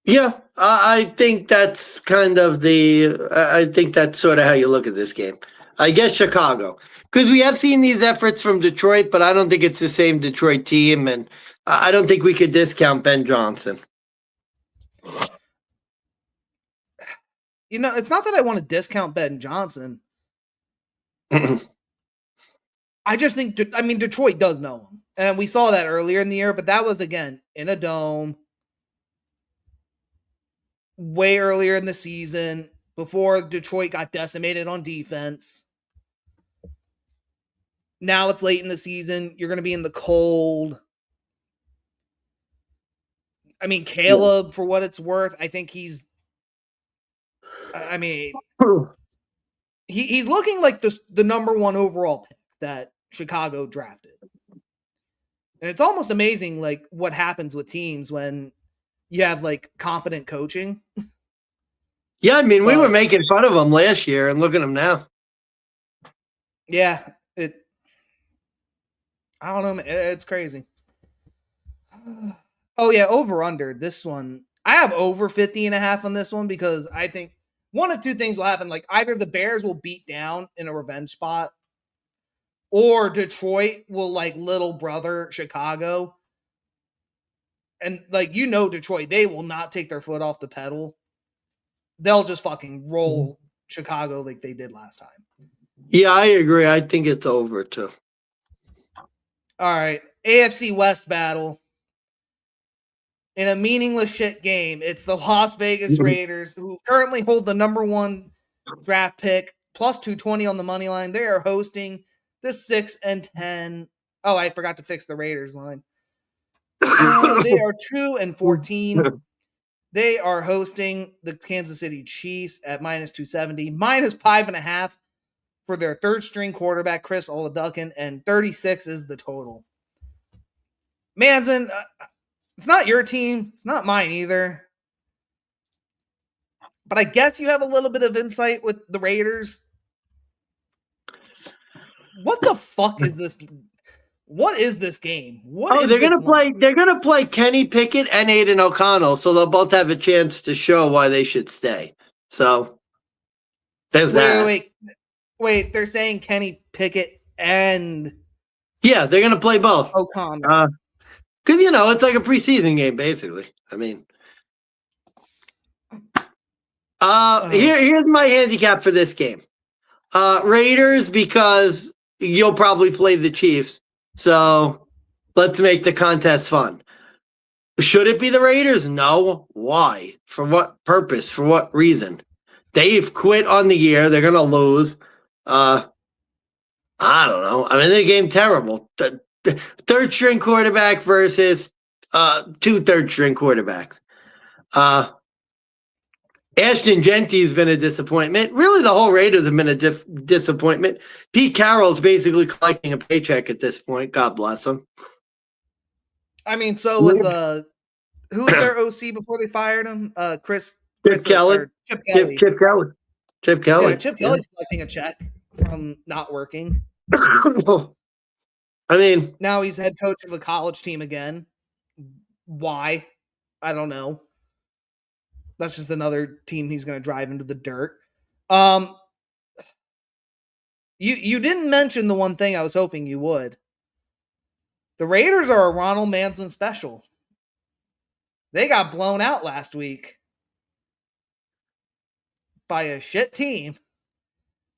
Yeah, I think that's kind of I think that's sort of how you look at this game. I guess Chicago. Because we have seen these efforts from Detroit, but I don't think it's the same Detroit team, and I don't think we could discount Ben Johnson. You know, it's not that I want to discount Ben Johnson. I just think, Detroit does know him. And we saw that earlier in the year, but that was, again, in a dome way earlier in the season before Detroit got decimated on defense. Now it's late in the season. You're going to be in the cold. I mean, Caleb, for what it's worth, I think he's looking like the number one overall pick that Chicago drafted. And it's almost amazing, like, what happens with teams when you have, like, competent coaching. Yeah, I mean, we were making fun of him last year, and look at him now. Yeah, I don't know, man. It's crazy. Oh, yeah, over-under. This one, I have over 50.5 on this one because I think one of two things will happen. Like, either the Bears will beat down in a revenge spot, or Detroit will, like, little brother Chicago. And, like, Detroit, they will not take their foot off the pedal. They'll just fucking roll Chicago like they did last time. Yeah, I agree. I think it's over, too. All right. AFC West battle. In a meaningless shit game, it's the Las Vegas Raiders, who currently hold the number one draft pick, plus 220 on the money line. They are hosting the 6-10. Oh, I forgot to fix the Raiders line. They are 2-14. They are hosting the Kansas City Chiefs at minus 270, minus 5.5 for their third string quarterback, Chris Oladukin, and 36 is the total. Mansman, it's not your team. It's not mine either. But I guess you have a little bit of insight with the Raiders. What the fuck is this? What is this game? They're gonna play. They're gonna play Kenny Pickett and Aiden O'Connell, so they'll both have a chance to show why they should stay. So there's that. Wait. They're saying Kenny Pickett and they're gonna play both O'Connell. Because it's like a preseason game, basically. I mean, here's my handicap for this game: Raiders, because you'll probably play the Chiefs. So let's make the contest fun. Should it be the Raiders? No. Why? For what purpose? For what reason? They've quit on the year. They're going to lose. I don't know. I mean, the game terrible. The third string quarterback versus two third string quarterbacks. Ashton Genty's been a disappointment. Really, the whole Raiders have been a disappointment. Pete Carroll's basically collecting a paycheck at this point. God bless him. I mean, so was who was their OC before they fired him? Chip Kelly. Chip Kelly. Chip Kelly. Yeah, Chip Kelly's collecting a check from not working. I mean, now he's head coach of the college team again. Why? I don't know. That's just another team he's going to drive into the dirt. You didn't mention the one thing I was hoping you would. The Raiders are a Ronald Mansman special. They got blown out last week by a shit team.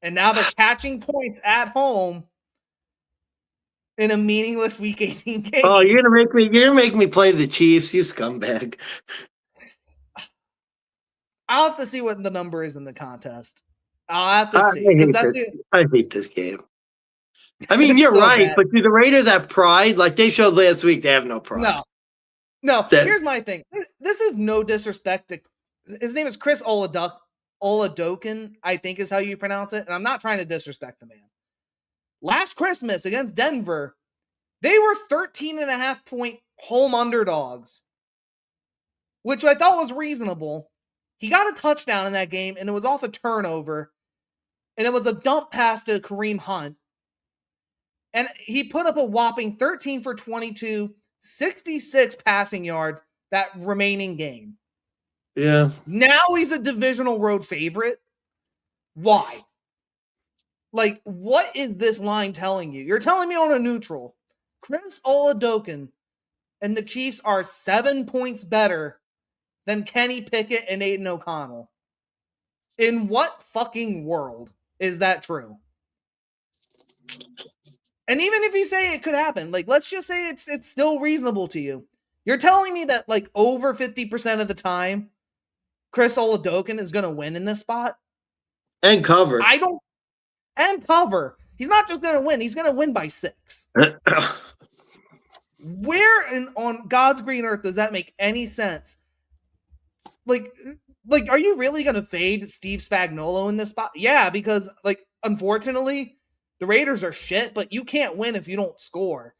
And now they're catching points at home in a meaningless Week 18 game. Oh, you're gonna make me play the Chiefs, you scumbag. I'll have to see what the number is in the contest. I'll have to see. I hate this game. I mean, you're so right, but do the Raiders have pride? Like they showed last week, they have no pride. No. Here's my thing. This is no disrespect to his name is Chris Oladokin, I think is how you pronounce it. And I'm not trying to disrespect the man. Last Christmas against Denver, they were 13.5-point home underdogs, which I thought was reasonable. He got a touchdown in that game, and it was off a turnover, and it was a dump pass to Kareem Hunt. And he put up a whopping 13 for 22, 66 passing yards that remaining game. Yeah. Now he's a divisional road favorite. Why? Like, what is this line telling you? You're telling me on a neutral, Chris Oladokun and the Chiefs are 7 points better than Kenny Pickett and Aiden O'Connell. In what fucking world is that true? And even if you say it could happen, like, let's just say it's still reasonable to you. You're telling me that, like, over 50% of the time, Chris Oladokun is going to win in this spot? And cover. And cover. He's not just going to win. He's going to win by 6. Where on God's green earth does that make any sense? Like, are you really going to fade Steve Spagnuolo in this spot? Yeah, because, like, unfortunately, the Raiders are shit, but you can't win if you don't score.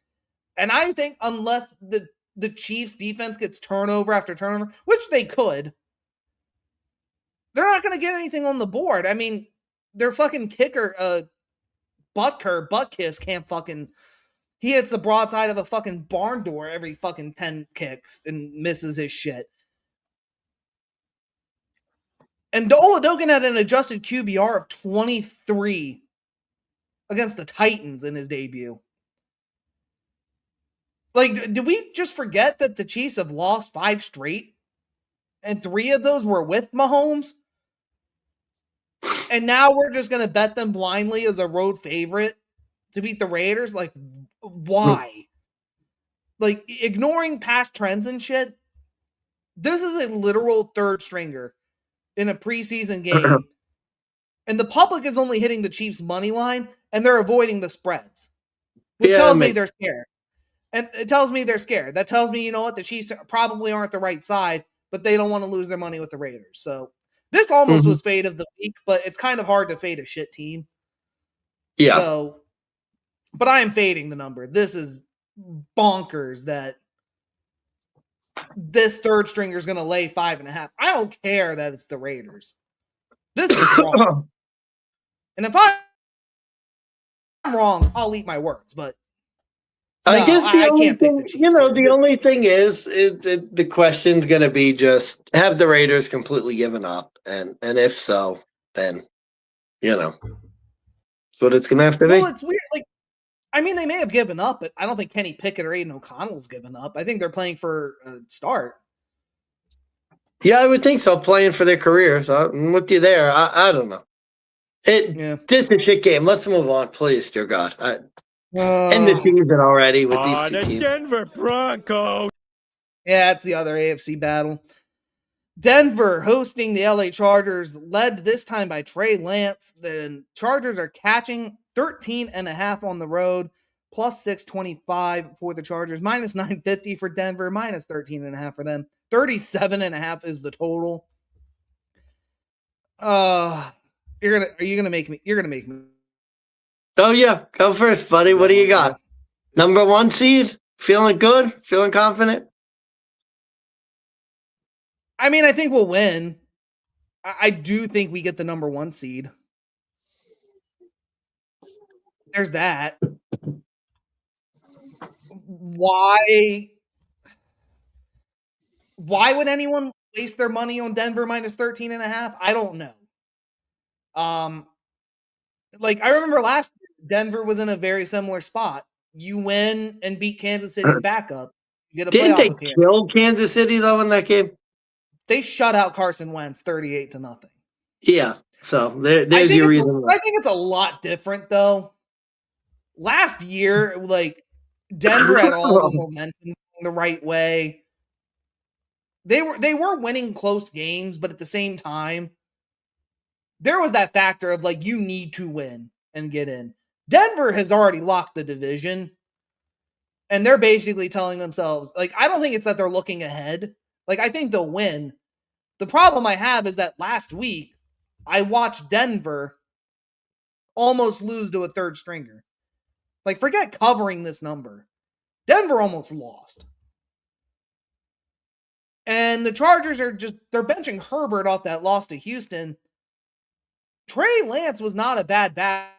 And I think unless the Chiefs defense gets turnover after turnover, which they could, they're not going to get anything on the board. I mean, their fucking kicker, Buttkiss can't fucking... He hits the broadside of a fucking barn door every fucking 10 kicks and misses his shit. And Oladokun had an adjusted QBR of 23 against the Titans in his debut. Like, did we just forget that the Chiefs have lost 5 straight? And 3 of those were with Mahomes? And now we're just going to bet them blindly as a road favorite to beat the Raiders? Like, why? Like, ignoring past trends and shit, this is a literal third stringer in a preseason game. And the public is only hitting the Chiefs' money line, and they're avoiding the spreads. Which tells me they're scared. And it tells me they're scared. That tells me, you know what, the Chiefs probably aren't the right side, but they don't want to lose their money with the Raiders. So this almost was fade of the week, but it's kind of hard to fade a shit team. Yeah. So, but I am fading the number. This is bonkers that this third stringer is going to lay 5.5. I don't care that it's the Raiders. This is wrong. And if I'm wrong, I'll eat my words, but I guess I can't pick the Chiefs. You know, the only thing is the question's going to be just, have the Raiders completely given up? And if so, then, you know, that's what it's going to have to be. Well, it's weird. Like, I mean, they may have given up, but I don't think Kenny Pickett or Aiden O'Connell's given up. I think they're playing for a start. Yeah, I would think so, playing for their career. So I'm with you there. I don't know. This is a shit game. Let's move on, please, dear God. End the season already with these two teams. Denver Broncos. Yeah, it's the other AFC battle. Denver hosting the LA Chargers, led this time by Trey Lance. The Chargers are catching 13.5 on the road, plus 625 for the Chargers, minus 950 for Denver, minus 13.5 for them. 37.5 is the total. You're gonna make me. Oh yeah, go first, buddy. What do you got? Number 1 seed? Feeling good? Feeling confident? I mean, I think we'll win. I do think we get the number 1 seed. There's that. Why would anyone waste their money on Denver minus 13.5? I don't know. Like, I remember last year, Denver was in a very similar spot. You win and beat Kansas City's backup. You get a Didn't they appearance. kill Kansas City, though, in that game? They shut out Carson Wentz 38-0. Yeah, so there's your reason. I think it's a lot different, though. Last year, like, Denver had all the momentum the right way. They were winning close games, but at the same time, there was that factor of, like, you need to win and get in. Denver has already locked the division, and they're basically telling themselves, like, I don't think it's that they're looking ahead. Like, I think they'll win. The problem I have is that last week, I watched Denver almost lose to a third stringer. Like, forget covering this number. Denver almost lost. And the Chargers they're benching Herbert off that loss to Houston. Trey Lance was not a bad backup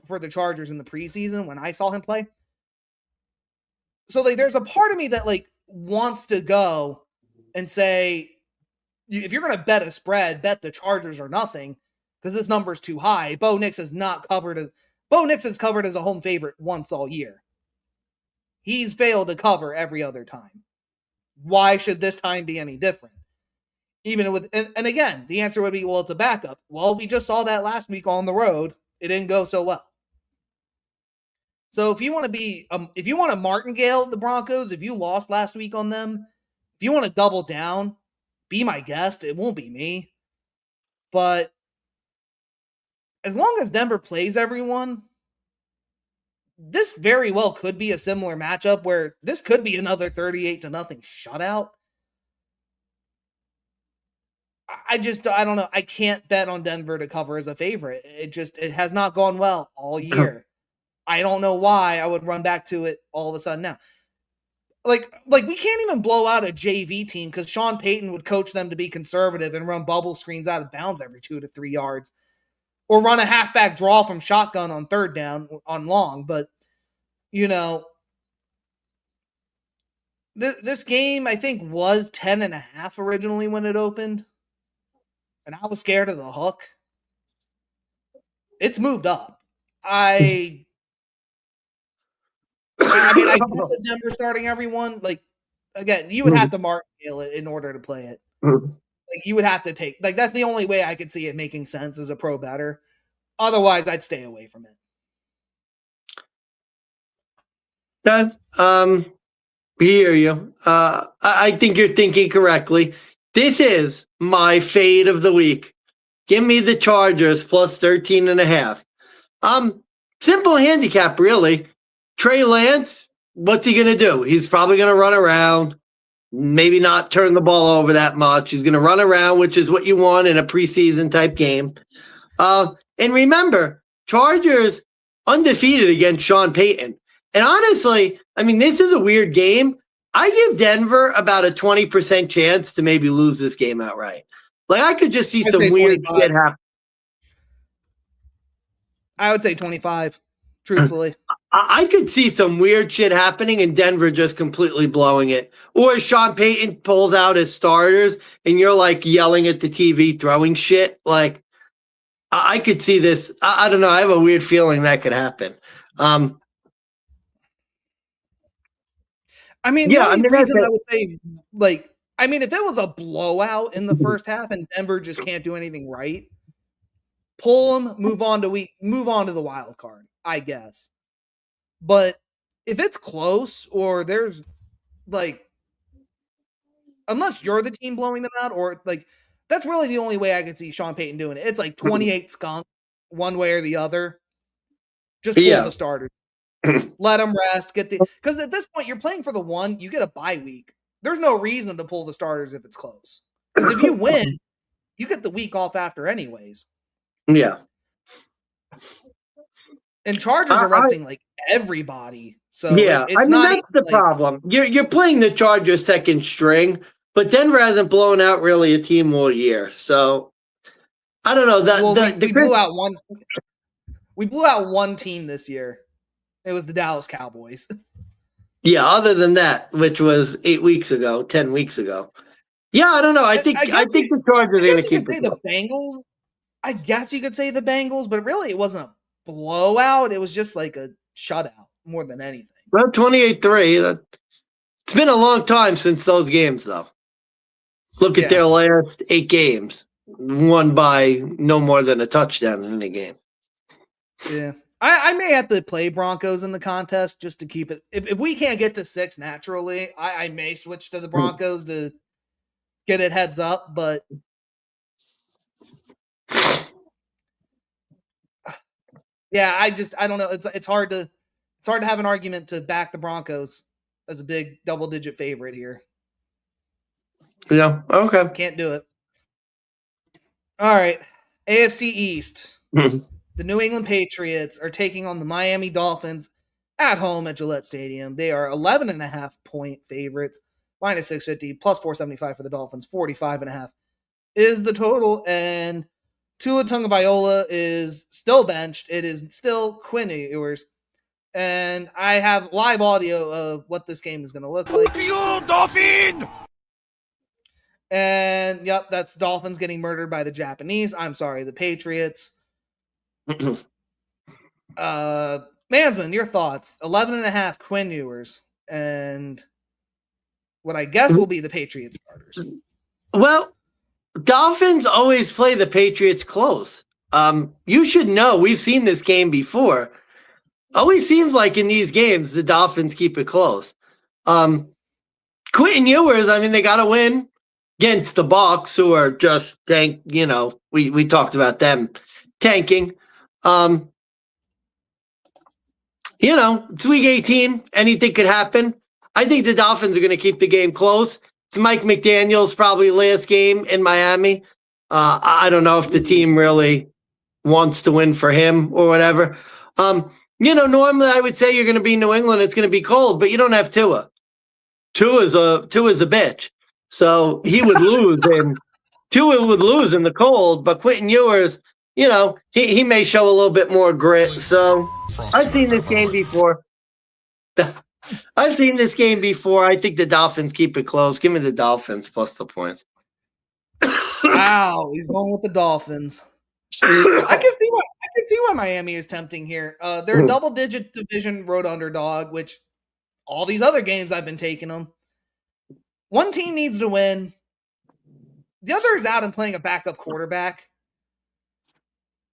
for the Chargers in the preseason when I saw him play. So, like, there's a part of me that, like, wants to go and say, if you're going to bet a spread, bet the Chargers or nothing. because this number's too high. Bo Nix has covered as a home favorite once all year. He's failed to cover every other time. Why should this time be any different? Even with, and again, the answer would be, well, it's a backup. Well, we just saw that last week on the road. It didn't go so well. So if you want to martingale the Broncos, if you lost last week on them, if you want to double down, be my guest. It won't be me. But as long as Denver plays everyone, this very well could be a similar matchup where this could be another 38-0 shutout. I don't know. I can't bet on Denver to cover as a favorite. It has not gone well all year. I don't know why I would run back to it all of a sudden now. Like we can't even blow out a JV team because Sean Payton would coach them to be conservative and run bubble screens out of bounds every 2 to 3 yards, or run a halfback draw from shotgun on third down on long. But this game I think was 10.5 originally when it opened, and I was scared of the hook. It's moved up. I mean, I guess if Denver starting everyone, again, you would have to martingale it in order to play it. You would have to take, that's the only way I could see it making sense as a pro bettor. Otherwise, I'd stay away from it. Okay. Hear you. I think you're thinking correctly. This is my fade of the week. Give me the Chargers plus 13.5. Simple handicap, really. Trey Lance, what's he going to do? He's probably going to run around, maybe not turn the ball over that much. He's going to run around, which is what you want in a preseason type game. And remember, Chargers undefeated against Sean Payton. And honestly, I mean, this is a weird game. I give Denver about a 20% chance to maybe lose this game outright. I could just see some weird shit happen. I would say 25, truthfully. I could see some weird shit happening and Denver just completely blowing it. Or Sean Payton pulls out his starters and you're yelling at the TV, throwing shit. I could see this. I don't know. I have a weird feeling that could happen. The only reason I would say, if it was a blowout in the first half and Denver just can't do anything right, pull them, move on to the wild card, I guess. But if it's close or there's unless you're the team blowing them out, or that's really the only way I could see Sean Payton doing it. It's 28 skunk one way or the other. Just pull the starters. Let them rest. Because at this point you're playing for the one. You get a bye week. There's no reason to pull the starters if it's close. Because if you win, you get the week off after anyways. Yeah. And Chargers are resting everybody. So it's that's the problem. You're playing the Chargers second string, but Denver hasn't blown out really a team all year. So I don't know. We blew out one team this year. It was the Dallas Cowboys. Yeah, other than that, which was 10 weeks ago. Yeah, I don't know. I think the Chargers are going to keep the Bengals. I guess you could say the Bengals, but really it wasn't a blowout. It was just a shutout more than anything. Well, 28-3. It's been a long time since those games, though. Look at their last 8 games, won by no more than a touchdown in a game. Yeah. I may have to play Broncos in the contest just to keep it. If we can't get to 6 naturally, I may switch to the Broncos to get it heads up. But yeah, I don't know. It's hard to have an argument to back the Broncos as a big double-digit favorite here. Yeah. Okay. Can't do it. All right. AFC East. The New England Patriots are taking on the Miami Dolphins at home at Gillette Stadium. They are 11.5-point favorites, minus 650, plus 475 for the Dolphins. 45.5 is the total, and Tua Tagovailoa is still benched. It is still Quinn Ewers, and I have live audio of what this game is going to look like. You, Dolphin! And yep, that's Dolphins getting murdered by the Japanese. I'm sorry, the Patriots. Mansman, your thoughts. 11.5 Quinn Ewers and what I guess will be the Patriots starters. Well, Dolphins always play the Patriots close. You should know, we've seen this game before. Always seems like in these games, the Dolphins keep it close. Quentin Ewers, I mean, they got to win against the Bucs, who are just we talked about them tanking. It's week 18. Anything could happen. I think the Dolphins are going to keep the game close. It's Mike McDaniel's probably last game in Miami. I don't know if the team really wants to win for him or whatever. Normally I would say you're going to be New England. It's going to be cold, but you don't have Tua. Tua's a bitch. So he would lose, and Tua would lose in the cold. But Quentin Ewers, he may show a little bit more grit. So I've seen this game before. I think the Dolphins keep it close. Give me the Dolphins plus the points. Wow, he's going with the Dolphins. I can see why Miami is tempting here. They're a double-digit division road underdog, which all these other games I've been taking them. One team needs to win. The other is out and playing a backup quarterback.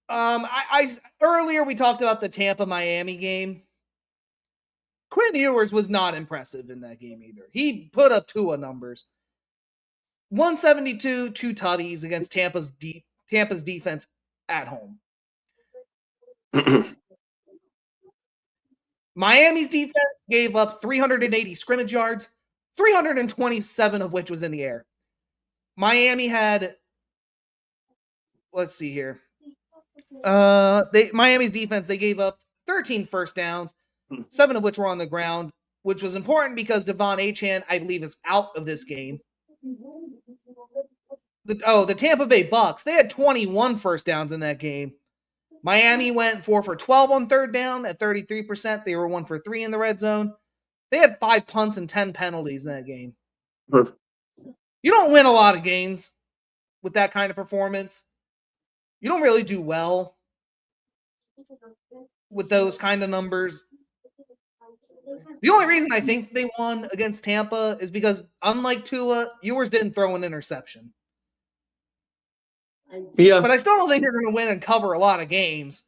Earlier we talked about the Tampa-Miami game. Quinn Ewers was not impressive in that game either. He put up Tua numbers. 172, 2 tutties against Tampa's defense at home. Miami's defense gave up 380 scrimmage yards, 327 of which was in the air. Miami had, let's see here. Miami's defense, they gave up 13 first downs, 7 of which were on the ground, which was important because Devon Achane, I believe, is out of this game. The Tampa Bay Bucks, they had 21 first downs in that game. Miami went 4 for 12 on third down at 33%. They were 1 for 3 in the red zone. They had 5 punts and 10 penalties in that game. You don't win a lot of games with that kind of performance. You don't really do well with those kind of numbers. The only reason I think they won against Tampa is because, unlike Tua, Ewers didn't throw an interception. Yeah. But I still don't think they're going to win and cover a lot of games.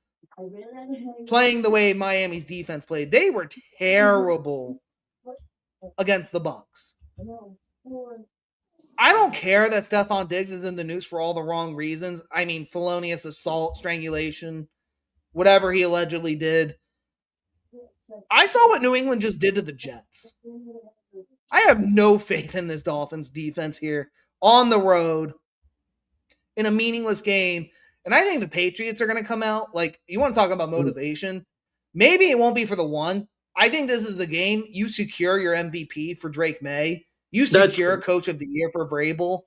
Playing the way Miami's defense played, they were terrible against the Bucs. I don't care that Stephon Diggs is in the news for all the wrong reasons. I mean, felonious assault, strangulation, whatever he allegedly did. I saw what New England just did to the Jets. I have no faith in this Dolphins defense here on the road in a meaningless game. And I think the Patriots are going to come out. Like, you want to talk about motivation? Maybe it won't be for the one. I think this is the game you secure your MVP for Drake May. You secure Coach of the Year for Vrabel.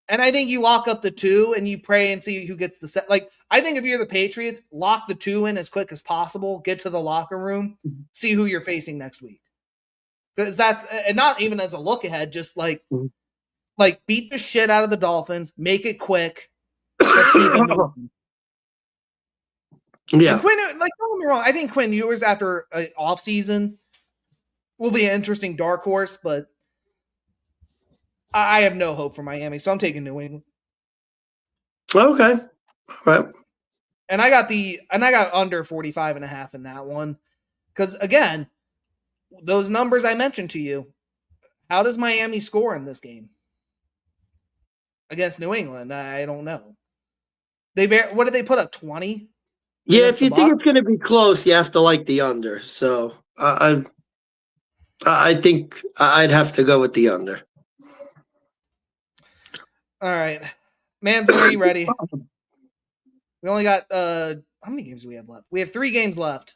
And I think you lock up the 2 and you pray and see who gets the set. Like, I think if you're the Patriots, lock the 2 in as quick as possible, get to the locker room, see who you're facing next week. Because that's, and not even as a look ahead, just like beat the shit out of the Dolphins, make it quick. Let's keep it moving. Yeah. And Quinn, don't get me wrong, I think Quinn Ewers after an offseason will be an interesting dark horse, but I have no hope for Miami, so I'm taking New England. Okay. All right. And I got under 45.5 in that one. Because again, those numbers I mentioned to you, how does Miami score in this game? Against New England, I don't know. What did they put up, 20? Yeah, if you think it's going to be close, you have to like the under. So I think I'd have to go with the under. All right. Mansman, are you ready? We only got, how many games do we have left? We have 3 games left.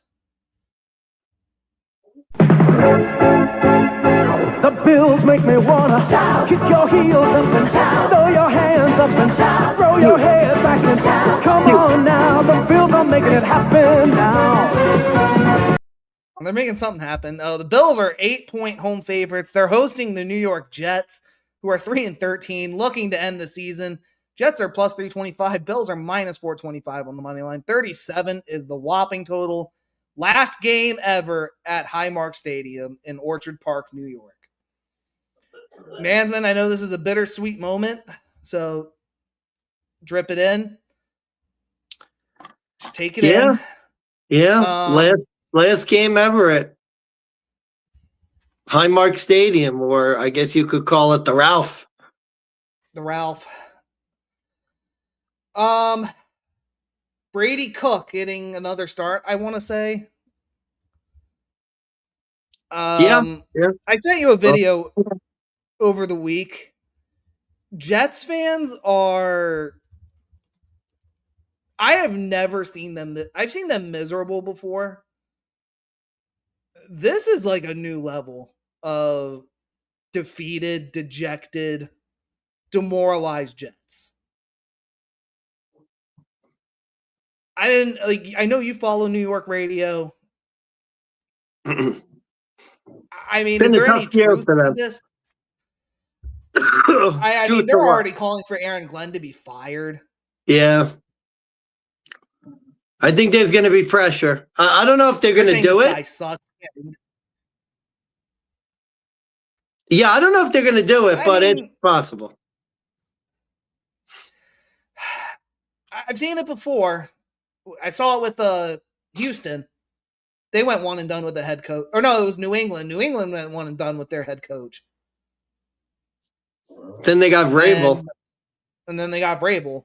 The Bills make me wanna shout. Kick your heels up and shout. Throw your hands up and shout. Throw your head back and shout. Come on now, the Bills are making it happen now. They're making something happen. The Bills are 8-point home favorites. They're hosting the New York Jets. who are 3-13, looking to end the season. Jets are plus 325. Bills are minus 425 on the money line. 37 is the whopping total. Last game ever at Highmark Stadium in Orchard Park, New York. Mansman, I know this is a bittersweet moment, so drip it in. Just take it in. Yeah. Last game ever at Highmark Stadium, or I guess you could call it the Ralph. The Ralph. Brady Cook getting another start, I want to say. Yeah. I sent you a video over the week. Jets fans are... I have never seen them... I've seen them miserable before. This is like a new level of defeated, dejected, demoralized Jets. I know you follow New York radio. I mean, is there any truth to this? I mean, they're already calling for Aaron Glenn to be fired. Yeah. I think there's going to be pressure. I don't know if they're going to do this it. Guy sucks. Yeah, I don't know if they're going to do it, but it's possible. I've seen it before. I saw it with Houston. They went one and done with the head coach. Or no, it was New England. New England went one and done with their head coach. Then they got Vrabel. And then they got Vrabel.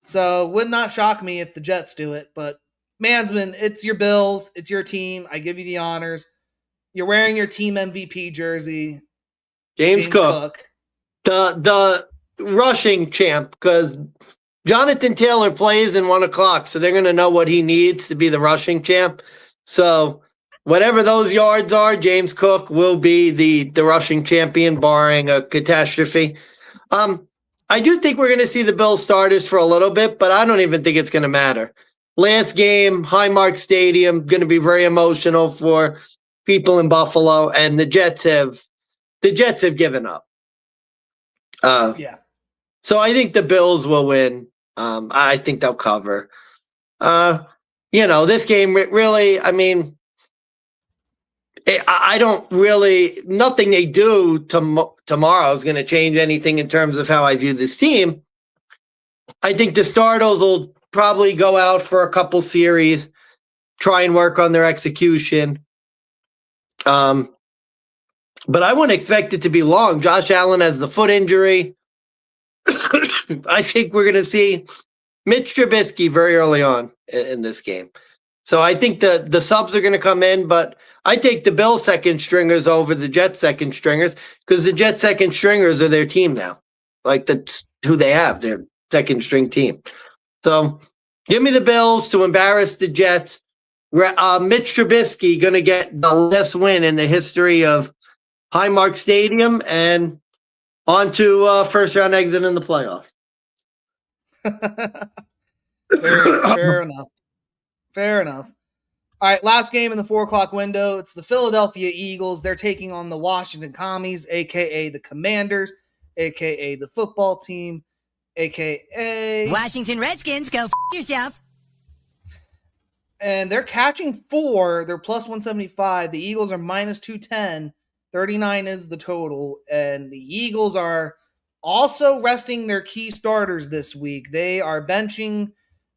So would not shock me if the Jets do it. But Mansman, it's your Bills. It's your team. I give you the honors. You're wearing your team MVP jersey. James Cook. The rushing champ, because Jonathan Taylor plays in 1 o'clock, so they're going to know what he needs to be the rushing champ. So whatever those yards are, James Cook will be the rushing champion, barring a catastrophe. I do think we're going to see the Bills starters for a little bit, but I don't even think it's going to matter. Last game, Highmark Stadium, going to be very emotional for people in Buffalo, and the Jets have given up. Yeah. So I think the Bills will win. I think they'll cover. This game really, I mean, I don't really, nothing they do tomorrow is going to change anything in terms of how I view this team. I think the starters will probably go out for a couple series, try and work on their execution. But I wouldn't expect it to be long. Josh Allen has the foot injury. I think we're going to see Mitch Trubisky very early on in this game. So I think the subs are going to come in, but I take the Bills second stringers over the Jets second stringers, because the Jets second stringers are their team now. Like, that's who they have, their second string team. So give me the Bills to embarrass the Jets. Mitch Trubisky going to get the last win in the history of Highmark Stadium, and on to first round exit in the playoffs. Fair enough. Fair enough. All right, last game in the 4 o'clock window. It's the Philadelphia Eagles. They're taking on the Washington Commies, a.k.a. the Commanders, a.k.a. the football team, a.k.a. Washington Redskins. Go yourself. And they're catching 4. They're plus 175. The Eagles are minus 210. 39 is the total. And the Eagles are also resting their key starters this week. They are benching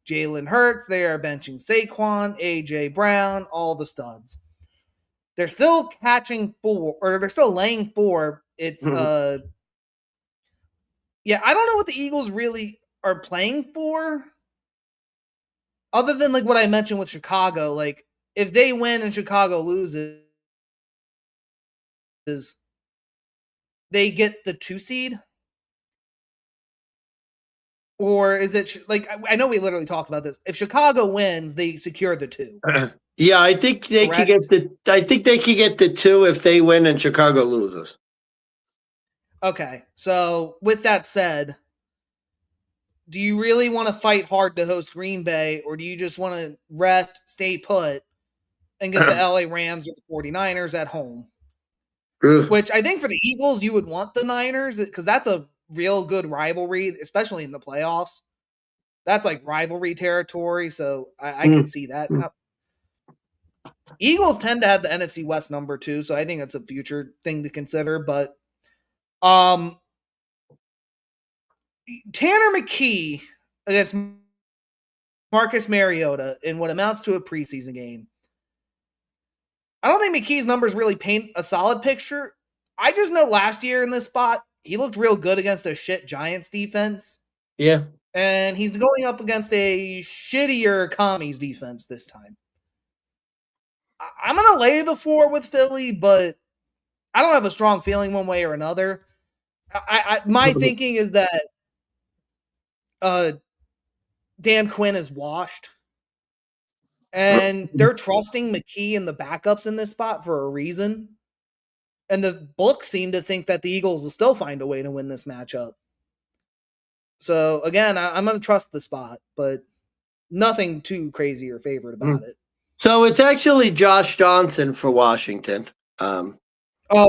Jalen Hurts. They are benching Saquon, A.J. Brown, all the studs. They're still catching 4, or they're still laying 4. It's, I don't know what the Eagles really are playing for. Other than like what I mentioned with Chicago, like if they win and Chicago loses, they get the 2 seed? Or is it like, I know we literally talked about this. If Chicago wins, they secure the 2. Yeah, I think they could get the 2 if they win and Chicago loses. Okay. So with that said, do you really want to fight hard to host Green Bay, or do you just want to rest, stay put, and get the LA Rams or the 49ers at home? which I think for the Eagles, you would want the Niners because that's a real good rivalry, especially in the playoffs. That's like rivalry territory, so I could see that. Eagles tend to have the NFC West number 2, so I think that's a future thing to consider. But Tanner McKee against Marcus Mariota in what amounts to a preseason game. I don't think McKee's numbers really paint a solid picture. I just know last year in this spot, he looked real good against a shit Giants defense. Yeah. And he's going up against a shittier Commies defense this time. I'm going to lay the 4 with Philly, but I don't have a strong feeling one way or another. My thinking is that Dan Quinn is washed. And they're trusting McKee and the backups in this spot for a reason. And the books seem to think that the Eagles will still find a way to win this matchup. So, again, I'm going to trust the spot, but nothing too crazy or favored about it. So it's actually Josh Johnson for Washington. Oh,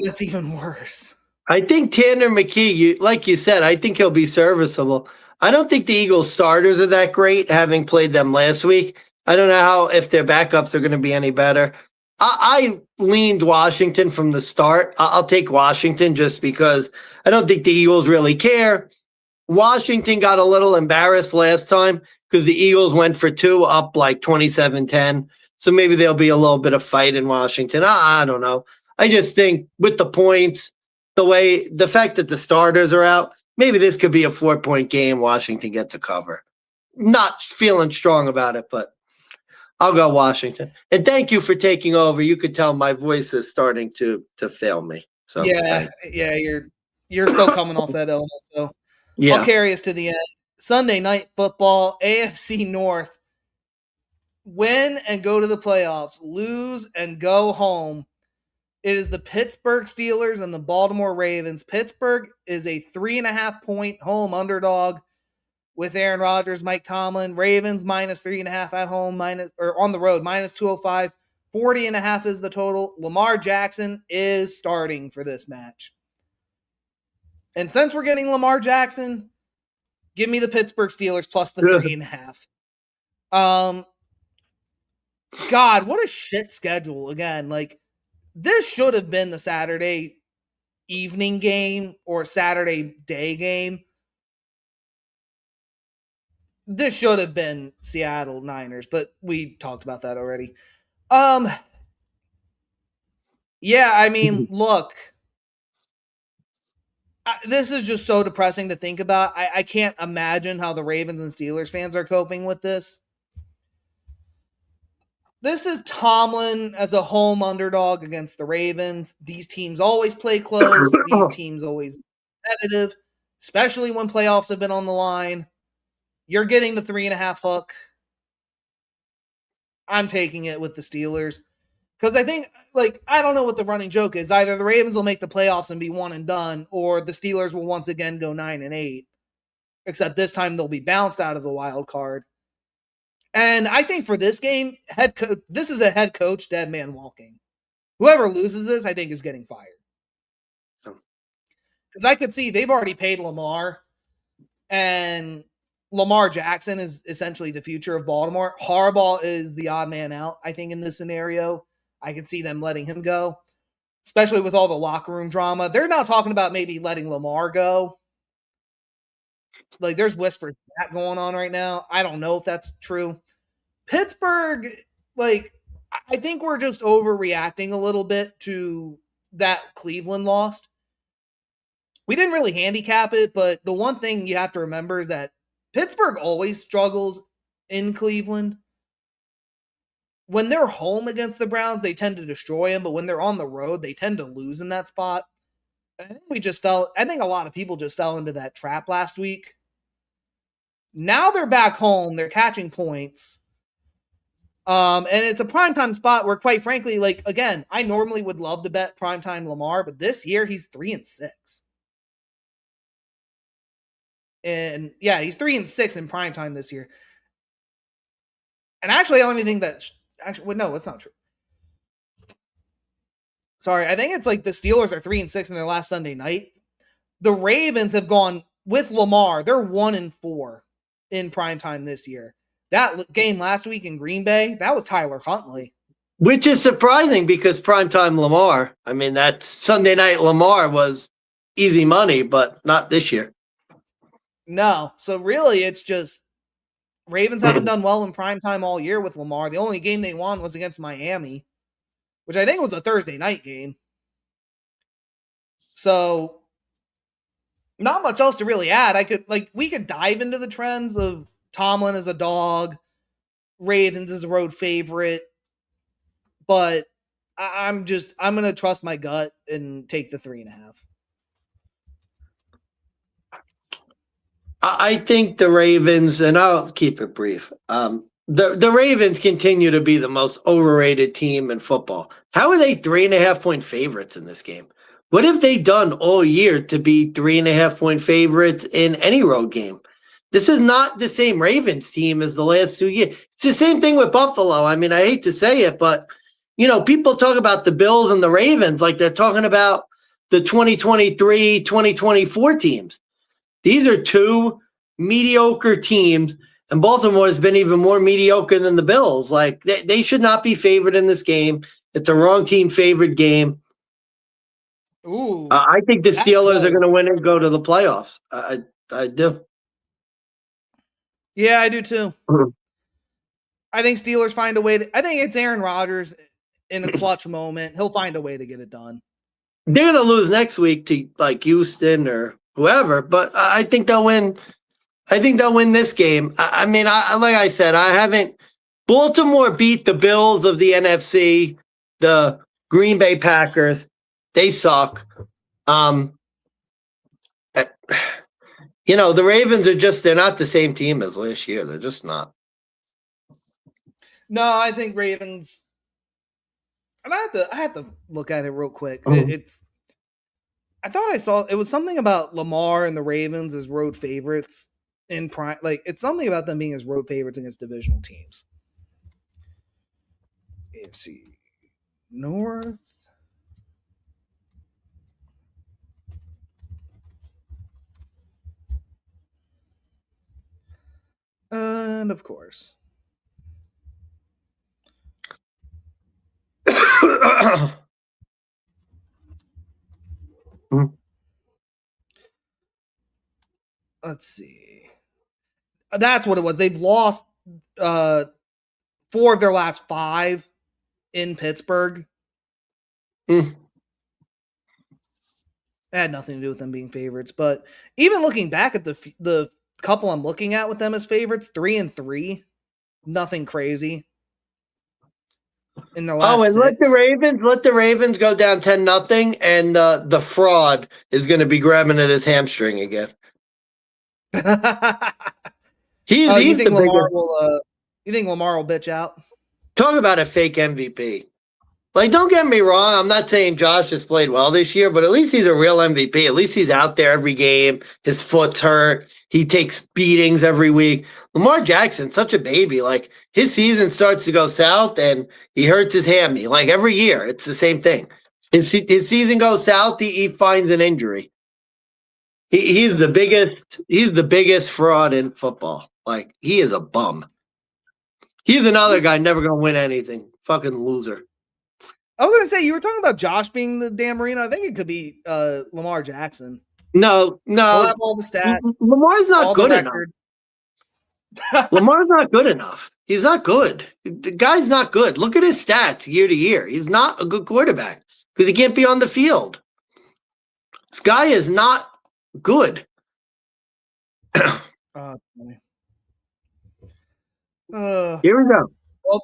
that's even worse. I think Tanner McKee, like you said, I think he'll be serviceable. I don't think the Eagles starters are that great, having played them last week. I don't know if their backups are going to be any better. I leaned Washington from the start. I'll take Washington just because I don't think the Eagles really care. Washington got a little embarrassed last time because the Eagles went for 2 up like 27-10. So maybe there'll be a little bit of fight in Washington. I don't know. I just think with the points, the fact that the starters are out, maybe this could be a 4-point game. Washington gets a cover. Not feeling strong about it, but I'll go Washington. And thank you for taking over. You could tell my voice is starting to fail me. So yeah, you're still coming off that illness. So yeah. I'll carry us to the end. Sunday Night Football, AFC North. Win and go to the playoffs. Lose and go home. It is the Pittsburgh Steelers and the Baltimore Ravens. Pittsburgh is a 3.5-point home underdog with Aaron Rodgers, Mike Tomlin. Ravens minus 3.5 at home, on the road, minus 205. 40.5 is the total. Lamar Jackson is starting for this match. And since we're getting Lamar Jackson, give me the Pittsburgh Steelers plus the 3.5. God, what a shit schedule again. Like, this should have been the Saturday evening game or Saturday day game. This should have been Seattle Niners, but we talked about that already. Yeah, I mean, look, this is just so depressing to think about. I can't imagine how the Ravens and Steelers fans are coping with this. This is Tomlin as a home underdog against the Ravens. These teams always play close. These teams always competitive, especially when playoffs have been on the line. You're getting the 3.5 hook. I'm taking it with the Steelers. Because I think, I don't know what the running joke is. Either the Ravens will make the playoffs and be one and done, or the Steelers will once again go 9-8. Except this time they'll be bounced out of the wild card. And I think for this game, this is a head coach dead man walking. Whoever loses this, I think, is getting fired. Because I could see they've already paid Lamar, and Lamar Jackson is essentially the future of Baltimore. Harbaugh is the odd man out, I think, in this scenario. I could see them letting him go, especially with all the locker room drama. They're now talking about maybe letting Lamar go. There's whispers of that going on right now. I don't know if that's true. Pittsburgh, I think we're just overreacting a little bit to that Cleveland lost. We didn't really handicap it, but the one thing you have to remember is that Pittsburgh always struggles in Cleveland. When they're home against the Browns, they tend to destroy them, but when they're on the road, they tend to lose in that spot. I think a lot of people just fell into that trap last week. Now they're back home, they're catching points. And it's a primetime spot where, quite frankly, again, I normally would love to bet primetime Lamar, but this year he's 3-6. And yeah, he's 3-6 in primetime this year. And actually, I don't even think that's no, it's not true. sorry, I think it's like the Steelers are 3-6 in their last Sunday night. The Ravens have gone with Lamar. They're 1-4 in primetime this year. That game last week in Green Bay, that was Tyler Huntley. Which is surprising because primetime Lamar, I mean, that Sunday night Lamar was easy money, but not this year. No. So really, it's just Ravens haven't done well in primetime all year with Lamar. The only game they won was against Miami, which I think was a Thursday night game. So not much else to really add. We could dive into the trends of Tomlin as a dog, Ravens as a road favorite, but I'm going to trust my gut and take the 3.5. I think the Ravens, and I'll keep it brief. The Ravens continue to be the most overrated team in football. How are they 3.5-point favorites in this game? What have they done all year to be 3.5-point favorites in any road game? This is not the same Ravens team as the last 2 years. It's the same thing with Buffalo. I mean, I hate to say it, but people talk about the Bills and the Ravens like they're talking about the 2023, 2024 teams. These are two mediocre teams, and Baltimore has been even more mediocre than the Bills. Like, they should not be favored in this game. It's a wrong team favored game. Ooh, I think the Steelers are going to win and go to the playoffs. I do. Yeah, I do too. I think Steelers find a way I think it's Aaron Rodgers in a clutch moment. He'll find a way to get it done. They're going to lose next week to like Houston or whoever, but I think they'll win. I think they'll win this game. I mean, like I said, I haven't. Baltimore beat the Bills of the NFC, the Green Bay Packers. They suck. The Ravens are they're not the same team as last year. They're just not. No, I think Ravens. And I have to look at it real quick. I thought I saw it was something about Lamar and the Ravens as road favorites in prime. Like, it's something about them being as road favorites against divisional teams. AFC North. And of course. Let's see. That's what it was. They've lost 4 of their last 5 in Pittsburgh. It had nothing to do with them being favorites, but even looking back at the couple I'm looking at with them as favorites, 3-3, nothing crazy. In their last and 6. let the Ravens go down 10-0, and the fraud is going to be grabbing at his hamstring again. You think Lamar will bitch out? Talk about a fake MVP. Like, don't get me wrong. I'm not saying Josh has played well this year, but at least he's a real MVP. At least he's out there every game. His foot's hurt. He takes beatings every week. Lamar Jackson's such a baby. Like, his season starts to go south and he hurts his hammy. Like, every year, it's the same thing. If his season goes south, he finds an injury. He's the biggest fraud in football. Like, he is a bum. He's another guy never going to win anything. Fucking loser. I was going to say, you were talking about Josh being the Dan Marino. I think it could be Lamar Jackson. No. He'll have all the stats. Lamar's not good enough. Lamar's not good enough. He's not good. The guy's not good. Look at his stats year to year. He's not a good quarterback because he can't be on the field. This guy is not good. Here we go. Well,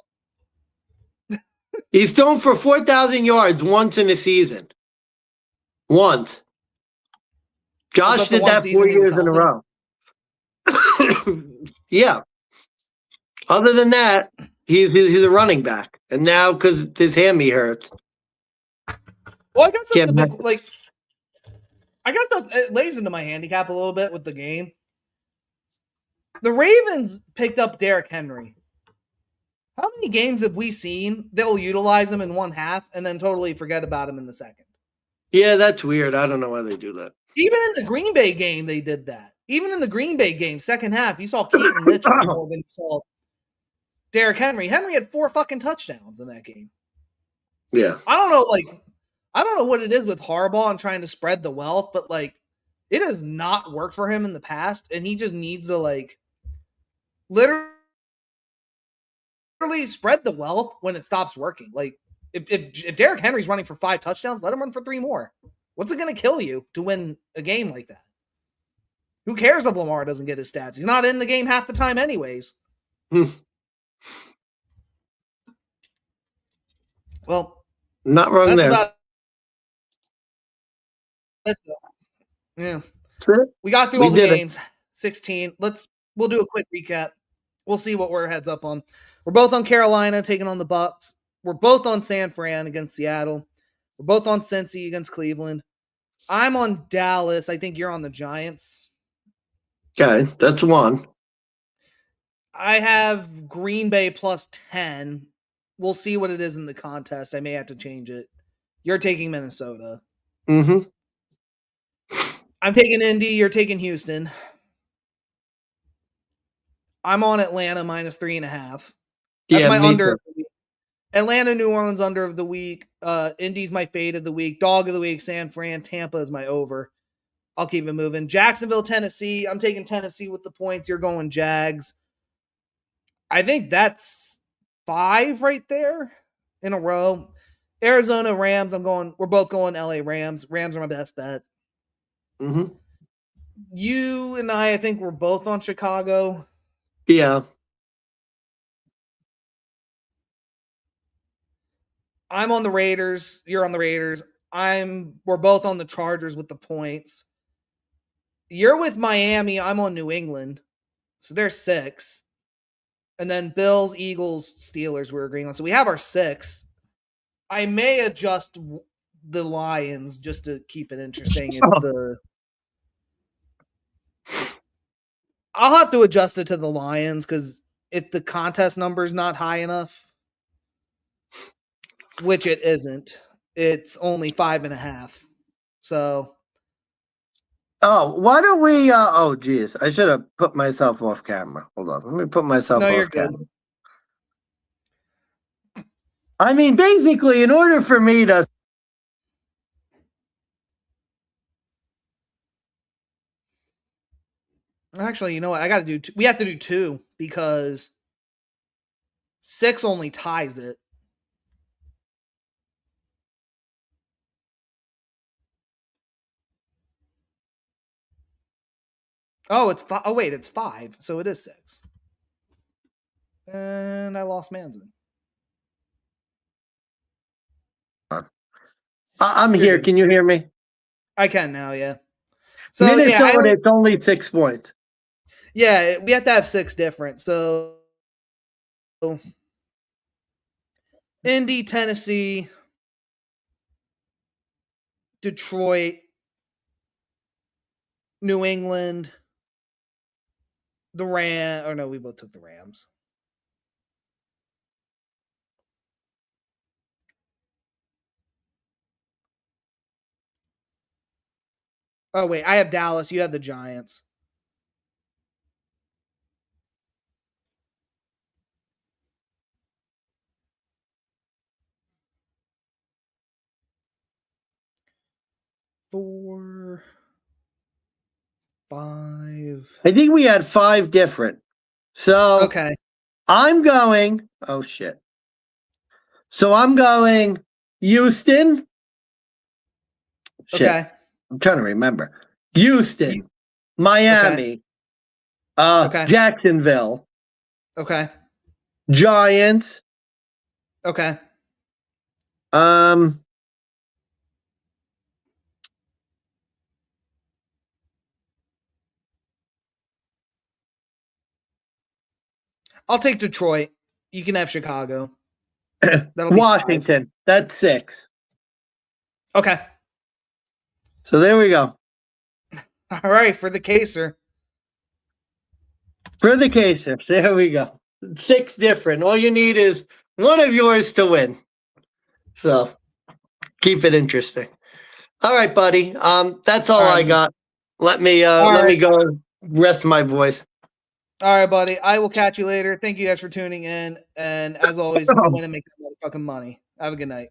he's thrown for 4,000 yards once in a season. Once. Josh did that 4 years in a row. Yeah. Other than that, he's a running back. And now, because his hammy hurts. Well, I guess that's the big, I guess it lays into my handicap a little bit with the game. The Ravens picked up Derrick Henry. How many games have we seen they'll utilize him in one half and then totally forget about him in the second? Yeah, that's weird. I don't know why they do that. Even in the Green Bay game, they did that. Even in the Green Bay game, second half, you saw Keaton Mitchell more than you saw Derrick Henry. Henry had 4 fucking touchdowns in that game. Yeah. I don't know what it is with Harbaugh and trying to spread the wealth, but like it has not worked for him in the past, and he just needs to like literally spread the wealth when it stops working. Like if Derrick Henry's running for 5 touchdowns, let him run for 3 more. What's it going to kill you to win a game like that? Who cares if Lamar doesn't get his stats? He's not in the game half the time anyways. Well, not wrong that's there. about it. Yeah. We got through all the games. 16. We'll do a quick recap. We'll see what we're heads up on. We're both on Carolina taking on the Bucks. We're both on San Fran against Seattle. We're both on Cincy against Cleveland. I'm on Dallas. I think you're on the Giants. Okay, that's one. I have Green Bay plus 10. We'll see what it is in the contest. I may have to change it. You're taking Minnesota. Mm-hmm. I'm taking Indy. You're taking Houston. I'm on Atlanta minus 3.5. That's my under of the week. Atlanta, New Orleans under of the week. Indy's my fade of the week. Dog of the week, San Fran. Tampa is my over. I'll keep it moving. Jacksonville, Tennessee. I'm taking Tennessee with the points. You're going Jags. I think that's 5 right there in a row. Arizona, Rams. We're both going LA Rams. Rams are my best bet. Mm-hmm. You and I think we're both on Chicago. Yeah. I'm on the Raiders. You're on the Raiders. We're both on the Chargers with the points. You're with Miami. I'm on New England. So they're 6. And then Bills, Eagles, Steelers we're agreeing on. So we have our 6. I may adjust the Lions just to keep it interesting. I'll have to adjust it to the Lions because if the contest number is not high enough, which it isn't, it's only 5.5. So. Oh, why don't we? Oh, geez, I should have put myself off camera. Hold on, let me put myself off You're camera. Good. I mean, basically, in order for me to. Actually, you know what? I got to do. We have to do 2 because 6 only ties it. Oh, it's 5. Oh, wait, it's 5. So it is 6. And I lost Manzin. I'm here. Can you hear me? I can now, yeah. So Minnesota, it's only 6 points. Yeah, we have to have 6 different. So Indy, Tennessee, Detroit, New England, the Rams. Or no, we both took the Rams. Oh, wait, I have Dallas. You have the Giants. Four, 5. I think we had 5 different. So okay, I'm going. Oh shit. So I'm going Houston. Shit. Okay. I'm trying to remember. Houston, Miami, Jacksonville, okay, Giants. okay. I'll take Detroit. You can have Chicago. Washington. 5. That's 6. Okay. So there we go. All right, for the Caser. For the Caser. There we go. 6 different. All you need is one of yours to win. So keep it interesting. All right, buddy. That's all I got. Let me go rest my voice. All right, buddy. I will catch you later. Thank you guys for tuning in. And as always, go in and make that motherfucking money. Have a good night.